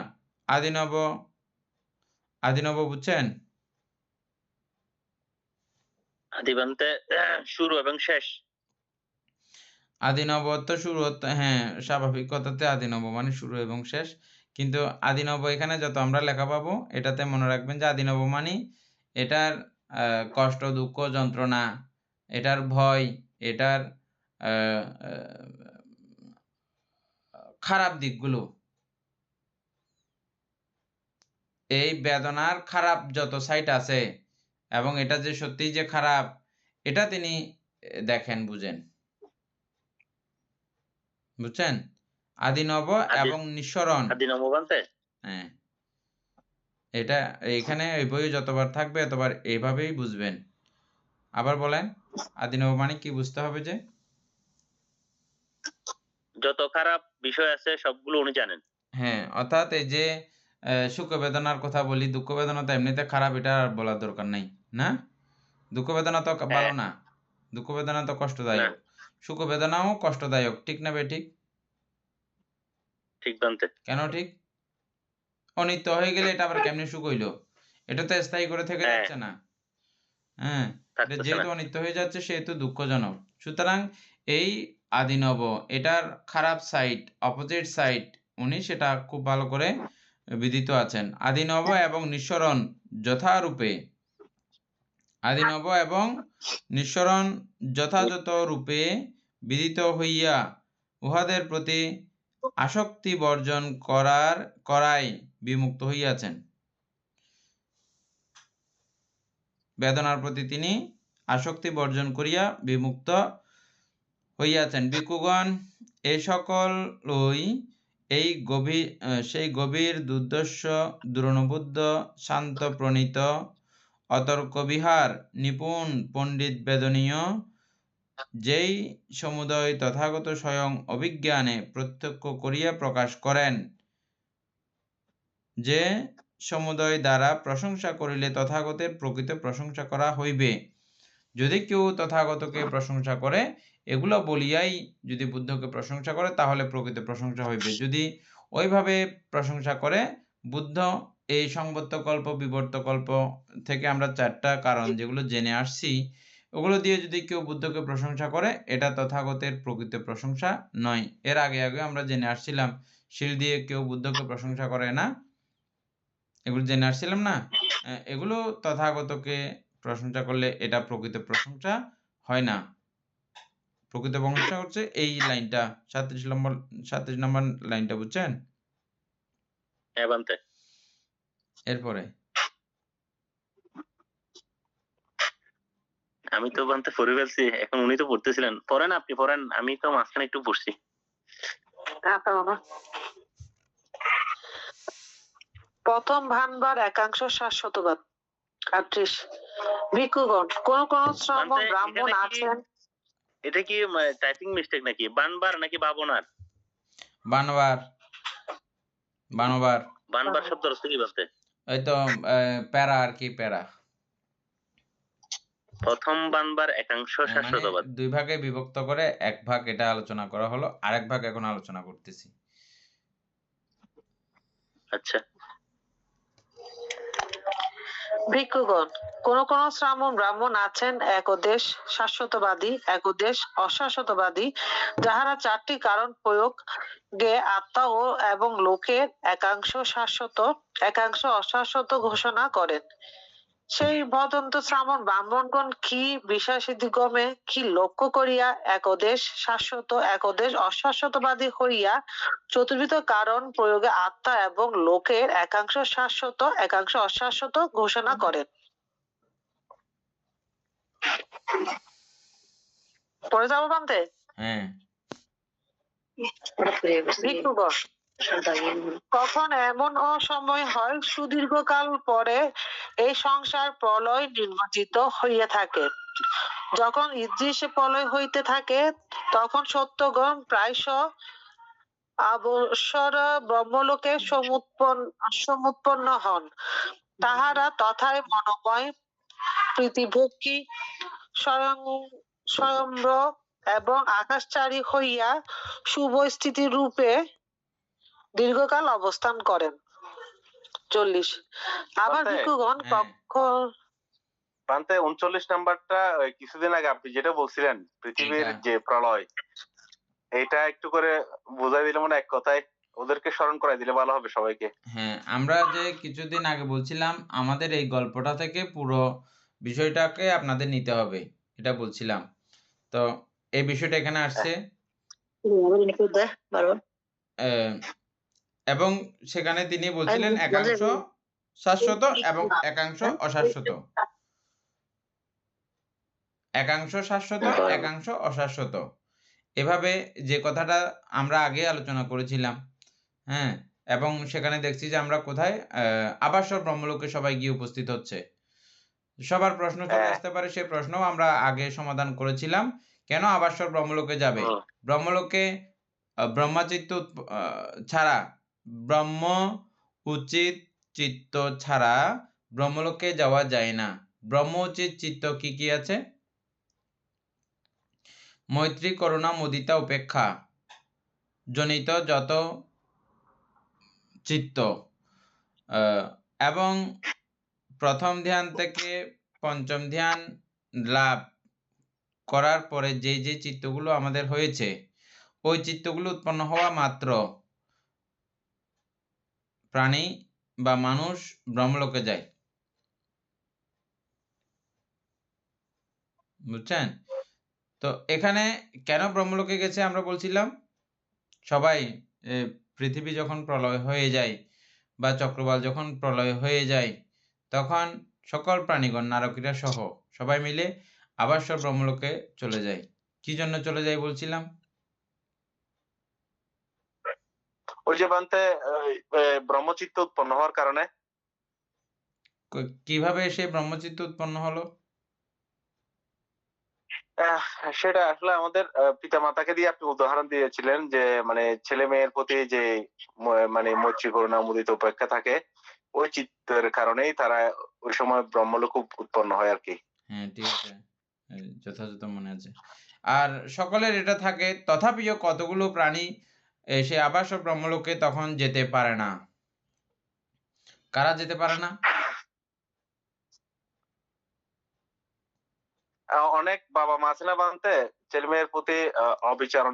আদিনব বুঝছেন? আদি বলতে শুরু এবং শেষ। আদিনব তো শুরু, হ্যাঁ, স্বাভাবিক কথাতে আদিনব মানে শুরু এবং শেষ, কিন্তু আদিনব এখানে যত আমরা লেখা পাবো এটাতে মনে রাখবেন যে আদিনব মানে এটার কষ্ট, দুঃখ, যন্ত্রণা, এটার ভয়, এটার খারাপ দিকগুলো, এই বেদনার খারাপ যত সাইট আছে এবং এটা যে সত্যিই যে খারাপ এটা তিনি দেখেন, বুঝেন, বুঝছেন? আদি নব এবং নিঃসরণ। আদি নব বানতে হ্যাঁ, এটা এখানে এই বইয়ে যতবার থাকবে এতবার এইভাবেই বুঝবেন। আবার বলেন, আদি নব মানে কি বুঝতে হবে? যে যত খারাপ বিষয় আছে সবগুলো উনি জানেন। হ্যাঁ, অর্থাৎ এই যে সুখ বেদনার কথা বলি, দুঃখ বেদনা তো এমনিতে খারাপ, এটা আর বলার দরকার নাই, না? দুঃখ বেদনা তো ভালো না, দুঃখ বেদনা তো কষ্টদায়ক, সুখ বেদনাও কষ্টদায়ক, ঠিক না বেঠিক? ঠিক বানতে। কেন ঠিক? অনিত্য হয়ে গেলে এটা আবার কেমনে সুখ হইল? এটা তো স্থায়ী করে থেকে যাচ্ছে না। হ্যাঁ, এটা যেহেতু অনিত্য হয়ে যাচ্ছে সেহেতু দুঃখজনক। সুতরাং এই আদিনব এটার খারাপ সাইড, অপোজিট সাইড, উনি সেটা খুব ভালো করে বিদিত আছেন। আদিনব এবং নিঃসরণ যথারূপে, আদিনব এবং নিঃসরণ যথাযথ রূপে বিদিত হইয়া উহাদের প্রতি আসক্তি বর্জন করায় বিমুক্ত হইয়াছেন। বেদনার প্রতি তিনি আসক্তি বর্জন করিয়া বিমুক্ত হইয়াছেন। ভিক্ষুগণ, এই সকলই সেই গভীর দুর্দর্শ দূরনুবুদ্ধ শান্ত প্রণীত অতর্কবিহার নিপুণ পণ্ডিত বেদনীয় যেই সমুদয় তথাগত স্বয়ং অভিজ্ঞানে প্রত্যক্ষ করিয়া প্রকাশ করেন, যে সমুদয় দ্বারা প্রশংসা করিলে তথাগতের প্রকৃত প্রশংসা করা হইবে। যদি কেউ তথাগতকে প্রশংসা করে, এগুলো বলিয়াই যদি বুদ্ধকে প্রশংসা করে তাহলে প্রকৃত প্রশংসা হইবে। যদি ওইভাবে প্রশংসা করে, বুদ্ধ এই সংবর্তকল্প বিবর্তকল্প থেকে আমরা 4টা কারণ যেগুলো জেনে আসছি, ওগুলো দিয়ে যদি কেউ বুদ্ধকে প্রশংসা করে, এটা তথাগতের প্রকৃত প্রশংসা নয়। এর আগে আমরা জেনে আসছিলাম শিল দিয়ে কেউ বুদ্ধকে প্রশংসা করে না, এগুলো জেনে আসছিলাম না? এগুলো তথাগতকে প্রশংসা করলে এটা প্রকৃত প্রশংসা হয় না। প্রকৃত প্রশংসা হচ্ছে এই লাইনটা, 37 নম্বর লাইনটা, বুঝছেন? এরপরে আমি তো বানতে পড়ে ফেলছি, এখন উনি তো পড়তেছিলেন। পড়েন, আপনি পড়েন, আমি তো মাঝখানে একটু পড়ছি। প্রথম ভানবার একাংশ শাশ্বতবাদ। 38 ভিক্ষুগণ, কোন কোন শ্রাবণ ব্রাহ্মণ আছেন। এটা কি টাইপিং মিস্টেক নাকি? বানবার নাকি বাবনার? বানবার। বানবার। বানবার শব্দ অর্থ কি বলতে? এই তো প্যারা আর কি, প্যারা। প্রথম বানবার একাংশ শাশ্বতবাদ। দুই ভাগে বিভক্ত করে এক ভাগ এটা আলোচনা করা হলো, আরেক ভাগ এখন আলোচনা করতেছি। আচ্ছা। ভিক্ষুগণ, কোন কোন শ্রাবণ ব্রাহ্মণ আছেন একদেশ শাশ্বতবাদী, একদেশ অশাশ্বতবাদী, যাহারা 4টি কারণ প্রয়োগে আত্মা ও এবং লোকের একাংশ শাশ্বত, একাংশ অশাশ্বত ঘোষণা করেন। সেই বদন্ত শ্রাবণ ব্রাহ্মণগণ কি বিশ্বাসীদিগমে কি লক্ষ্য করিয়া একদেশ শাশ্বত, একদেশ অশাশ্বতবাদী হইয়া চতুর্বিধ কারণ প্রয়োগে আত্মা এবং লোকের একাংশ শাশ্বত, একাংশ অশাশ্বত ঘোষণা করেন। পরে যাবো বানতে? হ্যাঁ। ভিক্ষুগণ, কখন এমন সময় হয় সুদীর্ঘকাল পরে এই সংসার প্রলয় নির্বাচিত হইয়া থাকে। যখন ইদৃশে প্রলয় হইতে থাকে, তখন সত্যগণ প্রায়শ অবসর ব্রহ্মলোকে সমুৎপন্ন হন। তাহারা তথায় মনোময় প্রীতিভোগী স্বয়ম্ভ্র এবং আকাশচারী হইয়া শুভ স্থিতি রূপে দীর্ঘকাল অবস্থান করেন। 40 আবার ভিক্ষুগণ কখন প্রান্তে 39 নাম্বারটা কিছুদিন আগে আপনি যেটা বলছিলেন পৃথিবীর যে প্রলয়, এটা একটু করে বোঝাই দিলে মনে এক কথায় ওদেরকে স্মরণ করাই দিলে ভালো হবে সবাইকে। হ্যাঁ, আমরা যে কিছুদিন আগে বলছিলাম আমাদের এই গল্পটা থেকে পুরো বিষয়টাকে আপনাদের নিতে হবে, এটা বলছিলাম। তো এই বিষয়টা এখানে আসছে এবং সেখানে তিনি বলছিলেন একাংশ শাশ্বত এবং একাংশ অশাশ্বত। একাংশ শাশ্বত, একাংশ অশাশ্বত। এভাবে যে কথাটা আমরা আগে আলোচনা করেছিলাম, হ্যাঁ, এবং সেখানে দেখছি যে আমরা কোথায় আবাসর ব্রহ্মলোকে সবাই গিয়ে উপস্থিত হচ্ছে। সবার প্রশ্ন চলে আসতে পারে, সেই প্রশ্নও আমরা আগে সমাধান করেছিলাম। কেন আবাসর ব্রহ্মলোকে যাবে? ব্রহ্মলোকে ব্রহ্মচিত্ত ছাড়া, ব্রহ্ম উচিত চিত্ত ছাড়া ব্রহ্মলোকে যাওয়া যায় না। ব্রহ্ম উচিত চিত্ত কি কি আছে? মৈত্রী, করুণা, মুদিতা, উপেক্ষা জনিত যত চিত্ত, এবং প্রথম ধ্যান থেকে পঞ্চম ধ্যান লাভ করার পরে যে যে চিত্তগুলো আমাদের হয়েছে, ওই চিত্তগুলো উৎপন্ন হওয়া মাত্র প্রাণী বা মানুষ ব্রহ্মলোকে যায়। বুঝছেন? তো এখানে কেন ব্রহ্মলোকে গেছে আমরা বলছিলাম, সবাই পৃথিবী যখন প্রলয় হয়ে যায় বা চক্রবাল যখন প্রলয় হয়ে যায়, তখন সকল প্রাণীগণ, নারকীরা সহ সবাই মিলে আবাসর ব্রহ্মলোকে চলে যায়। কি জন্য চলে যায় বলছিলাম? ওই যে বান্তে ব্রহ্মচিত্ত উৎপন্ন হওয়ার কারণে। কিভাবে সেই ব্রহ্মচিত্ত উৎপন্ন হলো? সেটা আসলে আমাদের পিতা মাতাকে দিয়ে আপনি উদাহরণ দিয়েছিলেন যে মানে ছেলে মেয়ের প্রতি যে মানে মৈত্রী, করুণা, মুদিতা, উপেক্ষা থাকে, ওই চিত্তের কারণেই তারা ওই সময় ব্রহ্মলোক উৎপন্ন হয় আর কি। হ্যাঁ, ঠিক আছে, যথাযথ মনে আছে। আর সকলের এটা থাকে, তথাপিও কতগুলো প্রাণী সে আবাস ব্রহ্মলোকে তখন যেতে পারে না। কারা যেতে পারে না? অনেক বাবা মা আছে না বানতে, ছেলে মেয়ের প্রতি অবিচার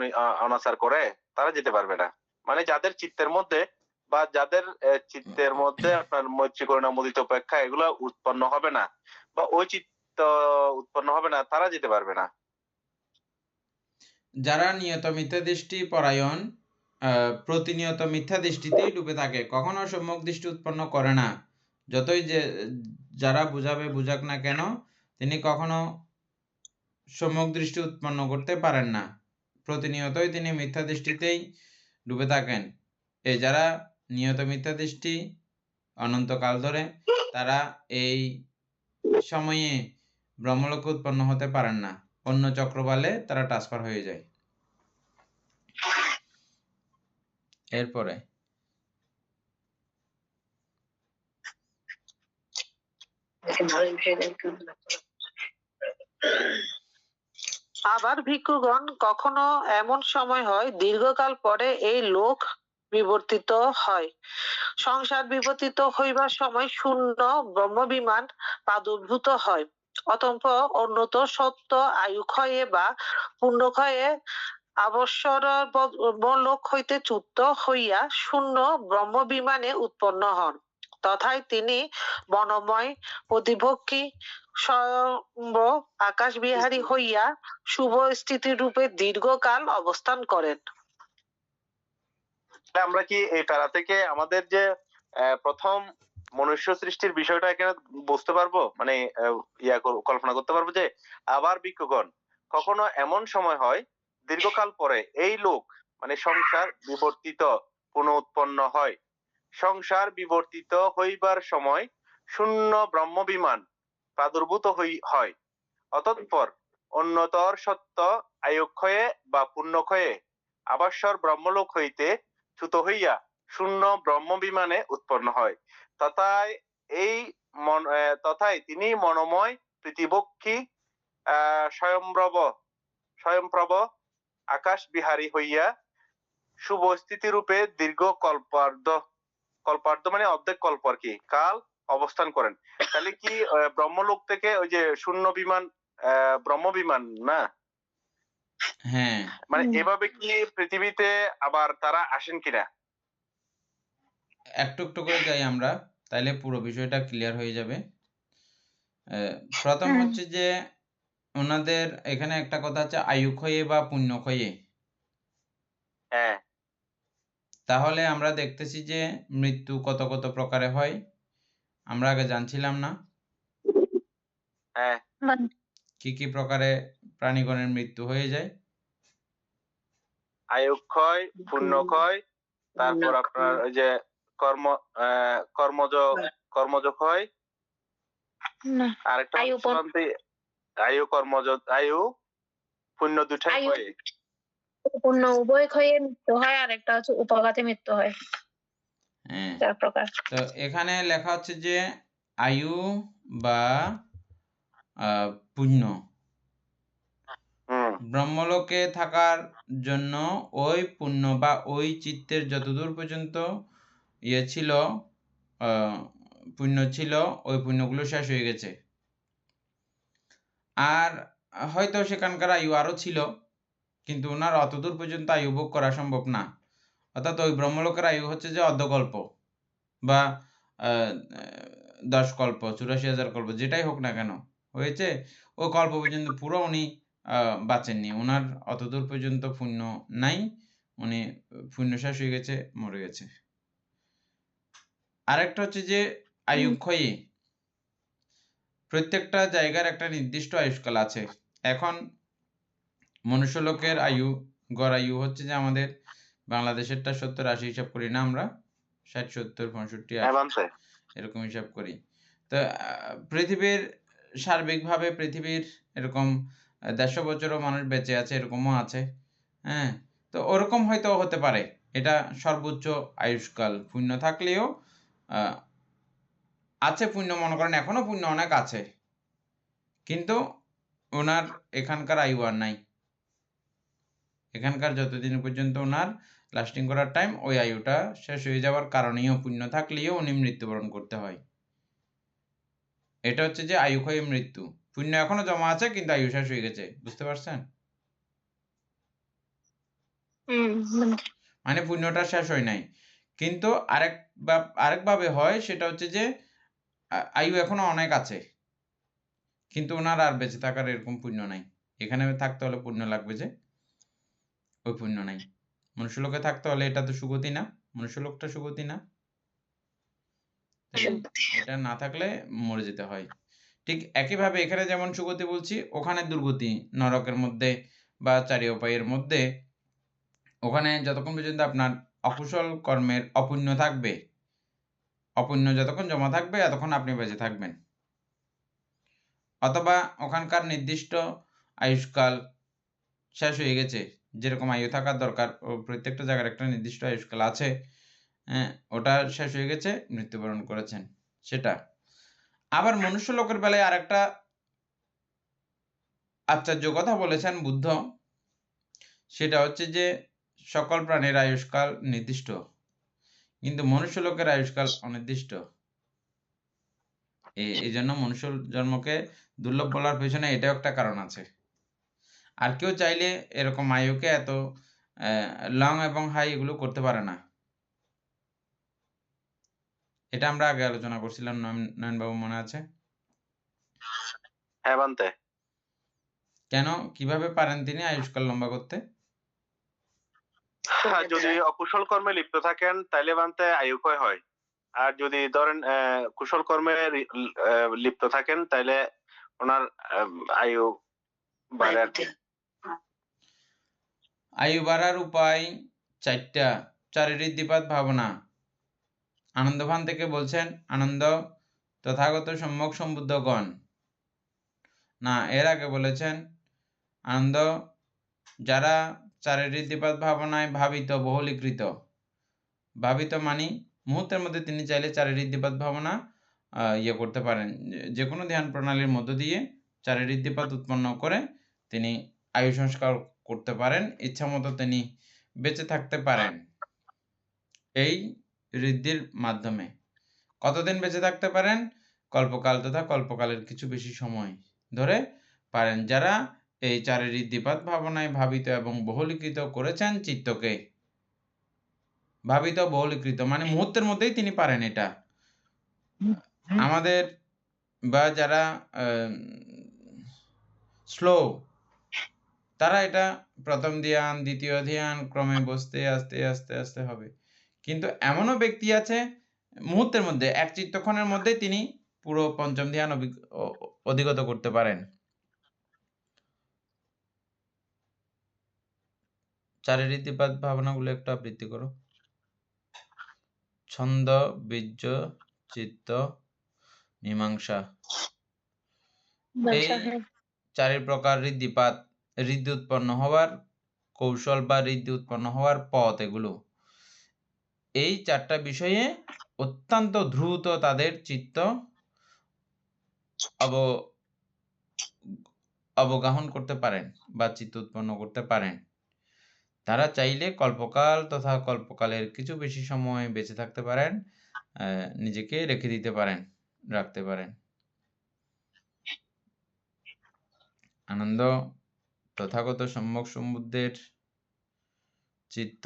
অনাচার করে, তারা যেতে পারবে না। মানে যাদের চিত্তের মধ্যে বা যাদের চিত্তের মধ্যে আপনার মৈত্রী, করুণা, মুদিতা, উপেক্ষা এগুলো উৎপন্ন হবে না বা ওই চিত্ত উৎপন্ন হবে না, তারা যেতে পারবে না। যারা নিয়ত মিথ্যা দৃষ্টি পরায়ণ, প্রতিনিয়ত মিথ্যা দৃষ্টিতেই ডুবে থাকে, কখনো সম্যক দৃষ্টি উৎপন্ন করে না। যতই যে যারা বুঝাক না কেন, তিনি কখনো সম্যক দৃষ্টি উৎপন্ন করতে পারেন না। প্রতিনিয়তই তিনি মিথ্যা দৃষ্টিতেই ডুবে থাকেন। এই যারা নিয়ত মিথ্যা দৃষ্টি অনন্তকাল ধরে, তারা এই সময়ে ব্রহ্মলোকে উৎপন্ন হতে পারেন না। অন্য চক্রবালে তারা ট্রান্সফার হয়ে যায়। এরপরে আবার ভিক্ষুগণ, কখনো এমন সময় হয় দীর্ঘকাল পরে এই লোক বিবর্তিত হয়। সংসার বিবর্তিত হইবার সময় শূন্য ব্রহ্মবিমান প্রাদুর্ভূত হয়। অতঃপর উন্নত সত্য আয়ুক্ষয়ে বা পুণ্যক্ষয়ে অবসর লোক হইতে চ্যুত হইয়া শূন্য ব্রহ্মবিমানে উৎপন্ন হন। তথায় তিনি বনময় প্রতিভক্ষী স্বয়ম্ভ আকাশ বিহারী হইয়া শুভ স্থিতি রূপে দীর্ঘকাল অবস্থান করেন। আমরা কি এই প্যারা থেকে আমাদের যে প্রথম মনুষ্য সৃষ্টির বিষয়টা এখানে বুঝতে পারবো, মানে কল্পনা করতে পারবো যে আবার ভিক্ষুগণ, কখনো এমন সময় হয় দীর্ঘকাল পরে এই লোক মানে সংসার বিবর্তিত পুনঃ উৎপন্ন হয়। সংসার বিবর্তিত হইবার সময় শূন্য ব্রহ্মবিমান প্রাদুর্ভূত হয়। অতঃপর অন্যতর সত্য আয়ুক্ষয়ে বা পুণ্যক্ষয়ে আবাসর ব্রহ্মলোক হইতে চ্যুত হইয়া শূন্য ব্রহ্মবিমানে উৎপন্ন হয়। তথায় তিনি মনোময় প্রীতিভক্ষী স্বয়ংপ্রভ আকাশ বিহারী হইয়া শুভ স্থিতি রূপে দীর্ঘ কল্পার্ধ মানে অর্ধেক কল্প আর কি কাল অবস্থান করেন। তাহলে কি ব্রহ্মলোক থেকে ওই যে শূন্য বিমান ব্রহ্মবিমান না, হ্যাঁ, মানে এভাবে কি পৃথিবীতে আবার তারা আসেন কিনা? একটু একটু করে যাই আমরা, তাইলে পুরো বিষয়টা ক্লিয়ার হয়ে যাবে। প্রথম হচ্ছে যে ওনাদের এখানে একটা কথা আছে আয়ুক্ষয়ে বা পুণ্যক্ষয়ে। হ্যাঁ, তাহলে আমরা দেখতেছি যে মৃত্যু কত কত প্রকারে হয়। আমরা আগে জানছিলাম না? হ্যাঁ, কি কি প্রকারে প্রাণীগণের মৃত্যু হয়ে যায়? আয়ুক্ষয়, পুণ্যক্ষয়, তারপর আপনার ওই যে কর্ম কর্মজ ক্ষয়, না, আরেকটা আয়ু হচ্ছে শান্তি, আয়ু পুণ্য দুটাই আয়ু ক্ষয়ে। পূর্ণ উভয় ক্ষয়ে মৃত্যু হয়, আর একটা হচ্ছে উপঘাতে মৃত্যু হয়। হ্যাঁ, 4 প্রকার। তো এখানে লেখা হচ্ছে যে আয়ু বা পুণ্য হুম, ব্রহ্মলোকে থাকার জন্য ওই পুণ্য বা ওই চিত্তের যতদূর পর্যন্ত ইয়ে ছিল, পুণ্য ছিল, ওই পুণ্যগুলো শেষ হয়ে গেছে। আর হয়তো সেখানকার আয়ু আরও ছিল, কিন্তু ওনার অতদূর পর্যন্ত আয়ু ভোগ করা সম্ভব না। অর্থাৎ ওই ব্রহ্মলোকের আয়ু হচ্ছে যে অর্ধকল্প বা 10 কল্প, 84,000 কল্প, যেটাই হোক না কেন হয়েছে, ওই কল্প পর্যন্ত পুরো উনি বাঁচেননি। ওনার অতদূর পর্যন্ত পুণ্য নাই, উনি পুণ্য শেষ হয়ে গেছে, মরে গেছে। আরেকটা হচ্ছে যে আয়ুক্ষয়ী, প্রত্যেকটা জায়গার একটা নির্দিষ্ট আয়ুষ্কাল আছে। এখন মনুষ্যলোকের আয়ু, গড় আয়ু হচ্ছে যে আমাদের বাংলাদেশেরটা 70-80 হিসাব করি না আমরা, 60-70-65-80 এরকম হিসাব করি। তো পৃথিবীর সার্বিকভাবে পৃথিবীর এরকম 150 বছরও মানুষ বেঁচে আছে, এরকমও আছে। হ্যাঁ, তো ওরকম হয়তো হতে পারে, এটা সর্বোচ্চ আয়ুষ্কাল। পুণ্য থাকলেও আছে পুণ্য, মনে করেন এখনো পুণ্য অনেক আছে, কিন্তু ওনার এখানকার আয়ু আর নাই। এখানকার যতদিন পর্যন্ত ওনার লাস্টিং করার টাইম, ওই আয়ুটা শেষ হয়ে যাওয়ার কারণেও পুণ্য থাকলেও উনি মৃত্যুবরণ করতে হয়। এটা হচ্ছে যে আয়ুক্ষয় মৃত্যু। পুণ্য এখনো জমা আছে, কিন্তু আয়ু শেষ হয়ে গেছে। বুঝতে পারছেন? মানে পুণ্যটা শেষ হয় নাই, কিন্তু আরেকভাবে হয়, সেটা হচ্ছে যে আয়ু এখনো অনেক আছে, কিন্তু ওনার আর বেঁচে থাকার এরকম পুণ্য নাই। এখানে থাকতে হলে পুণ্য লাগবে, যে ওই পুণ্য নাই। মনুষ্যলোকে থাকতে হলে, এটা তো সুগতি না, মনুষ্যলোকটা সুগতি না, এটা না থাকলে মরে যেতে হয়। ঠিক একইভাবে এখানে যেমন সুগতি বলছি, ওখানে দুর্গতি, নরকের মধ্যে বা 4 উপায়ের মধ্যে। ওখানে যতক্ষণ পর্যন্ত আপনার অকুশল কর্মের অপুণ্য থাকবে, অপুণ্য যতক্ষণ জমা থাকবে, এতক্ষণ আপনি বেঁচে থাকবেন। অথবা ওখানকার নির্দিষ্ট আয়ুষ্কাল শেষ হয়ে গেছে, যেরকম আয়ু থাকার দরকার, ও প্রত্যেকটা জায়গার একটা নির্দিষ্ট আয়ুষ্কাল আছে, হ্যাঁ, ওটা শেষ হয়ে গেছে, মৃত্যুবরণ করেছেন, সেটা। আবার মনুষ্য লোকের বেলায় আরেকটা আশ্চর্য কথা বলেছেন বুদ্ধ, সেটা হচ্ছে যে সকল প্রাণীর আয়ুষ্কাল নির্দিষ্ট, কিন্তু মনুষ্য লোকের আয়ুষ্কাল অনির্দিষ্ট। এই জন্য মনুষ্য জন্মকে দুর্লভ বলার পেছনে এটাও একটা কারণ আছে। আর কেউ চাইলে এরকম আয়ুকে এত লং এবং হাই এগুলো করতে পারে না। এটা আমরা আগে আলোচনা করছিলাম, নয়নবাবু মনে আছে? হ্যাঁ বান্তে। কেন, কিভাবে পারেন তিনি আয়ুষ্কাল লম্বা করতে? যদি অকুশল কর্মে লিপ্ত থাকেন তাইলে বান্তে আয়ুক্ষয় হয়। আর যদি ধরেন কুশল কর্মে লিপ্ত থাকেন তাইলে ওনার আয়ু বাড়ে আর কি। আয়ু বাড়ার উপায় 4টা। চারিঋদ্ধিপাত ভাবনা। আনন্দভান থেকে বলছেন, আনন্দ তথাগত সম্যক সম্বুদ্ধগণ। না, এর আগে বলেছেন আনন্দ যারা চারিঋদ্ধিপাত ভাবনায় ভাবিত, বহুলীকৃত। ভাবিত মানি মুহূর্তের মধ্যে তিনি চাইলে চারিঋদ্ধিপাত ভাবনা ইয়ে করতে পারেন, যে কোনো ধ্যান প্রণালীর মধ্য দিয়ে চারিঋদ্ধিপাত উৎপন্ন করে তিনি আয়ু সংস্কার করতে পারেন, ইচ্ছামতো তিনি বেঁচে থাকতে পারেন এই ঋদ্ধির মাধ্যমে। কতদিন বেঁচে থাকতে পারেন? কল্পকাল তথা কল্পকালের কিছু বেশি সময় ধরে পারেন, যারা এই চারিঋদ্ধিপাত ভাবনায় ভাবিত এবং বহুলীকৃত করেছেন চিত্তকে। ভাবিত বহুলীকৃত মানে মুহূর্তের মধ্যেই তিনি পারেন এটা। আমাদের বা যারা স্লো, তারা এটা প্রথম ধ্যান, দ্বিতীয় ধ্যান, ক্রমে বসতে আস্তে আস্তে আস্তে হবে। কিন্তু এমনও ব্যক্তি আছে মুহূর্তের মধ্যে, এক চিত্তক্ষণের মধ্যে তিনি পুরো পঞ্চম ধ্যান অধিগত করতে পারেন। চারের ঋদ্ধিপাত ভাবনাগুলো একটু আবৃত্তি করো। ছন্দ, বীর্য, চিত্ত, মীমাংসা। এই হ্যাঁ। চারি প্রকার ঋদ্ধিপাত, ঋদ্ধি উৎপন্ন হওয়ার কৌশল বা ঋদ্ধি উৎপন্ন হওয়ার পথ, এগুলো এই চারটা বিষয়ে অত্যন্ত দ্রুত তাদের চিত্ত অবগাহন করতে পারেন বা চিত্ত উৎপন্ন করতে পারেন। তারা চাইলে কল্পকাল তথা কল্পকালের কিছু বেশি সময় বেঁচে থাকতে পারেন, নিজেকে রেখে দিতে পারেন, রাখতে পারেন। আনন্দ তথাগত সম্যক সমুদ্রের চিত্ত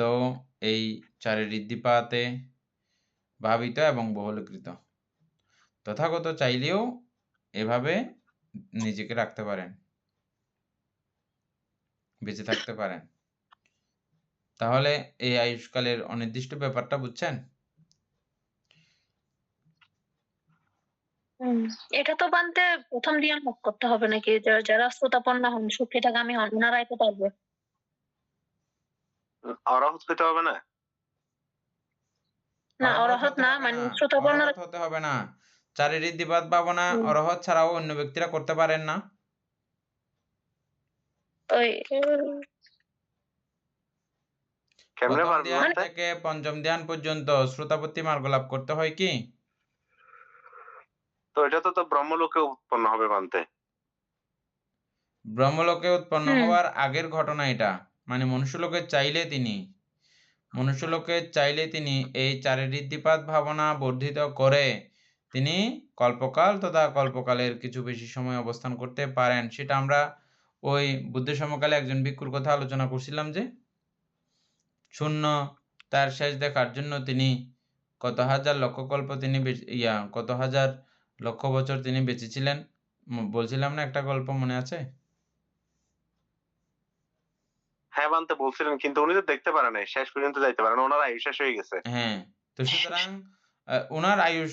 এই চারি ঋদ্ধিপাতে ভাবিত এবং বহুলীকৃত। তথাগত চাইলেও এভাবে নিজেকে রাখতে পারেন, বেঁচে থাকতে পারেন। তাহলে এই আয়ুষ্কালের অনির্দিষ্ট ব্যাপারটা বুঝছেন? এটা তো বানতে প্রথম ধ্যান লাভ করতে হবে নাকি? যারা শ্রোতাপন্ন হন, সুখেটাগামী হন, ওনারাই তো পারবে। অরাহত হতে হবে না? না, অরহত না, মানে শ্রোতাপন্ন অরহত হতে হবে না। চারি ঋদ্ধিপাত ভাবনা অরহত ছাড়াও অন্য ব্যক্তিরা করতে পারেন না। ওই কেমনে প্রথম পারবে ধ্যান বলতে? থেকে পঞ্চম ধ্যান পর্যন্ত শ্রোতাপত্তি মার্গ লাভ করতে হয় কি? তো এটা তো ব্রহ্মলোকে উৎপন্ন হবে মানতে। ব্রহ্মলোকে উৎপন্ন হওয়ার আগের ঘটনা এটা। মানে মনুষ্যলোকে চাইলে তিনি এই চারি ঋদ্ধিপাত ভাবনা বর্ধিত করে তিনি কল্পকাল তথা কল্পকালের কিছু বেশি সময় অবস্থান করতে পারেন। সেটা আমরা ওই বুদ্ধ সমকালে একজন ভিক্ষুর কথা আলোচনা করছিলাম যে শূন্য তার শেষ দেখার জন্য তিনি কত হাজার লক্ষ কল্প তিনি কত হাজার লক্ষ বছর তিনি বেঁচে ছিলেন, বলছিলাম না একটা গল্প, মনে আছে? হ্যাঁ মানতে বলছিলেন, কিন্তু উনি তো দেখতে পারেন নাই, শেষ পর্যন্ত যাইতে পারেন, ওনার আয়ু শেষ হয়ে গেছে। হ্যাঁ, তো সুতরাং ওনার আয়ুষ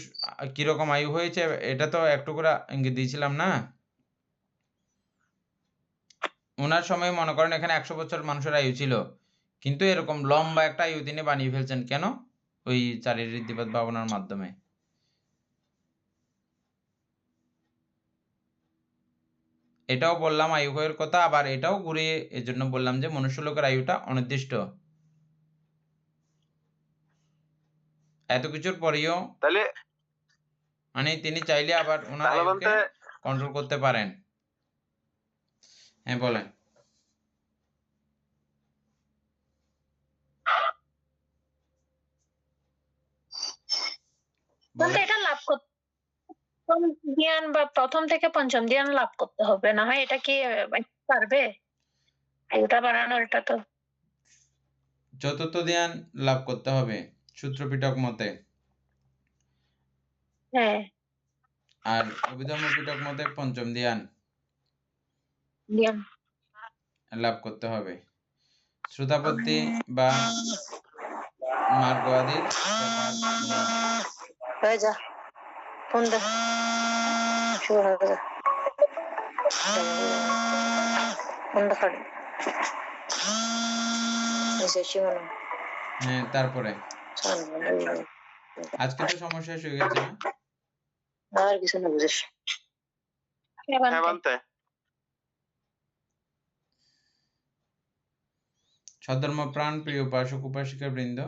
কিরকম আয়ু হয়েছে এটা তো একটু করে ইঙ্গিত দিয়েছিলাম না? ওনার সময় মনে করেন এখানে 100 বছর মানুষের আয়ু ছিল, কিন্তু এরকম লম্বা একটা আয়ু তিনি বানিয়ে ফেলছেন কেন? ওই চারি ঋদ্ধিপাত ভাবনার মাধ্যমে। এটাও বললাম আয়ুর কথা, আবার এটাও ঘুরিয়ে এজন্য বললাম যে মনুষ্যলোকের আয়ুটা অনির্দিষ্ট। এত কিছুর পরেও তাহলে মানে তিনি চাইলে আবার ওনার আয়ুকে কন্ট্রোল করতে পারেন। হ্যাঁ বলেন। এটা লাভ করতে প্রথম ধ্যান বা প্রথম থেকে পঞ্চম ধ্যান লাভ করতে হবে, না হয় এটা কি পারবে আয়ুটা বাড়ানোর? এটা তো চতুর্থ ধ্যান লাভ করতে হবে সূত্রপিটক মতে, হ্যাঁ, আর অভিধর্ম পিটক মতে পঞ্চম ধ্যান ধ্যান লাভ করতে হবে। শ্রোতাপত্তি বা মার্গ আদির ব্যাপার নেই। হয়ে যা, ফোন দে, শুরু হয়ে যা, ফোনটা কাটে। হ্যাঁ, তারপরে আজকে তো সময় শেষ হয়ে গেছে না? আর কিছু না বুঝিস। হ্যাঁ মানতে সধর্মপ্রাণ প্রিয় উপাসক উপাসিকা বৃন্দ,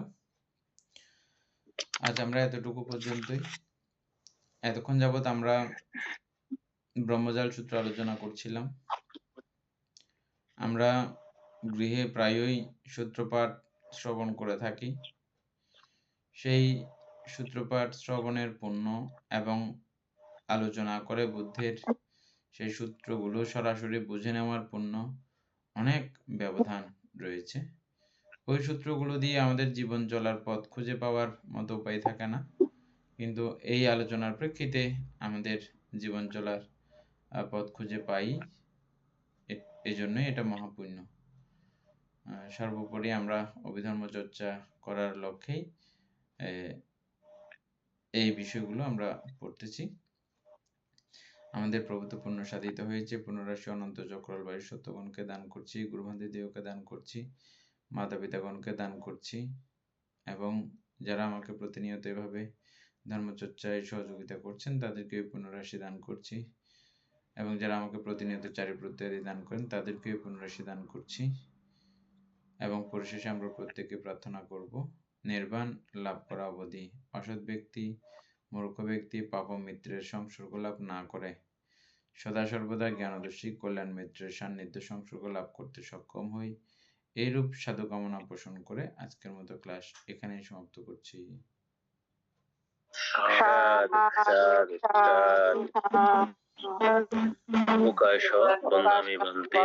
আজ আমরা এতটুকু পর্যন্তই। এতক্ষণ যাবত আমরা ব্রহ্মজাল সূত্র আলোচনা করছিলাম। আমরা গৃহে প্রায়ই সূত্রপাঠ শ্রবণ করে থাকি। সেই সূত্রপাঠ শ্রবণের পুণ্য এবং আলোচনা করে বুদ্ধের সেই সূত্রগুলো সরাসরি বুঝে নেওয়ার পুণ্য অনেক ব্যবধান রয়েছে। ওই সূত্রগুলো দিয়ে আমাদের জীবন চলার পথ খুঁজে পাওয়ার মতো উপায় থাকে না, কিন্তু এই আলোচনার প্রেক্ষিতে আমাদের জীবন চলার পথ খুঁজে পাই, এই জন্যই এটা মহাপুণ্য। সর্বোপরি আমরা অভিধর্ম চর্চা করার লক্ষ্যেই এই বিষয়গুলো আমরা পড়তেছি। আমাদের প্রভু তো পুণ্য সাধিত হয়েছে, পুনরাশি অনন্ত চক্রাল বায়ু সত্যগণকে দান করছি, গুরুভান্তি দেহকে দান করছি, মাতা পিতাগণকে দান করছি, এবং যারা আমাকে প্রতিনিয়ত এভাবে ধর্মচর্চায় সহযোগিতা করছেন তাদেরকে পুনরাশি দান করছি, এবং যারা আমাকে প্রতিনিয়ত চারিত্র ইত্যাদি দান করেন তাদেরকে পুনরাশি দান করছি। এবং পরিশেষে আমরা প্রত্যেকে প্রার্থনা করব নির্বাণ লাভ করা অবধি অসৎ ব্যক্তি, মূর্খ ব্যক্তি পাপ মিত্রের সংসর্গ লাভ না করে সদা সর্বদা জ্ঞানদর্শী কল্যাণ মিত্রের সান্নিধ্য সংসর্গ লাভ করতে সক্ষম হই। এইরূপ সাধু কামনা পোষণ করে আজকের মতো ক্লাস এখানেই সমাপ্ত করছি। সাধু সাধু সাধু মুখাশ বন্দামি বন্তে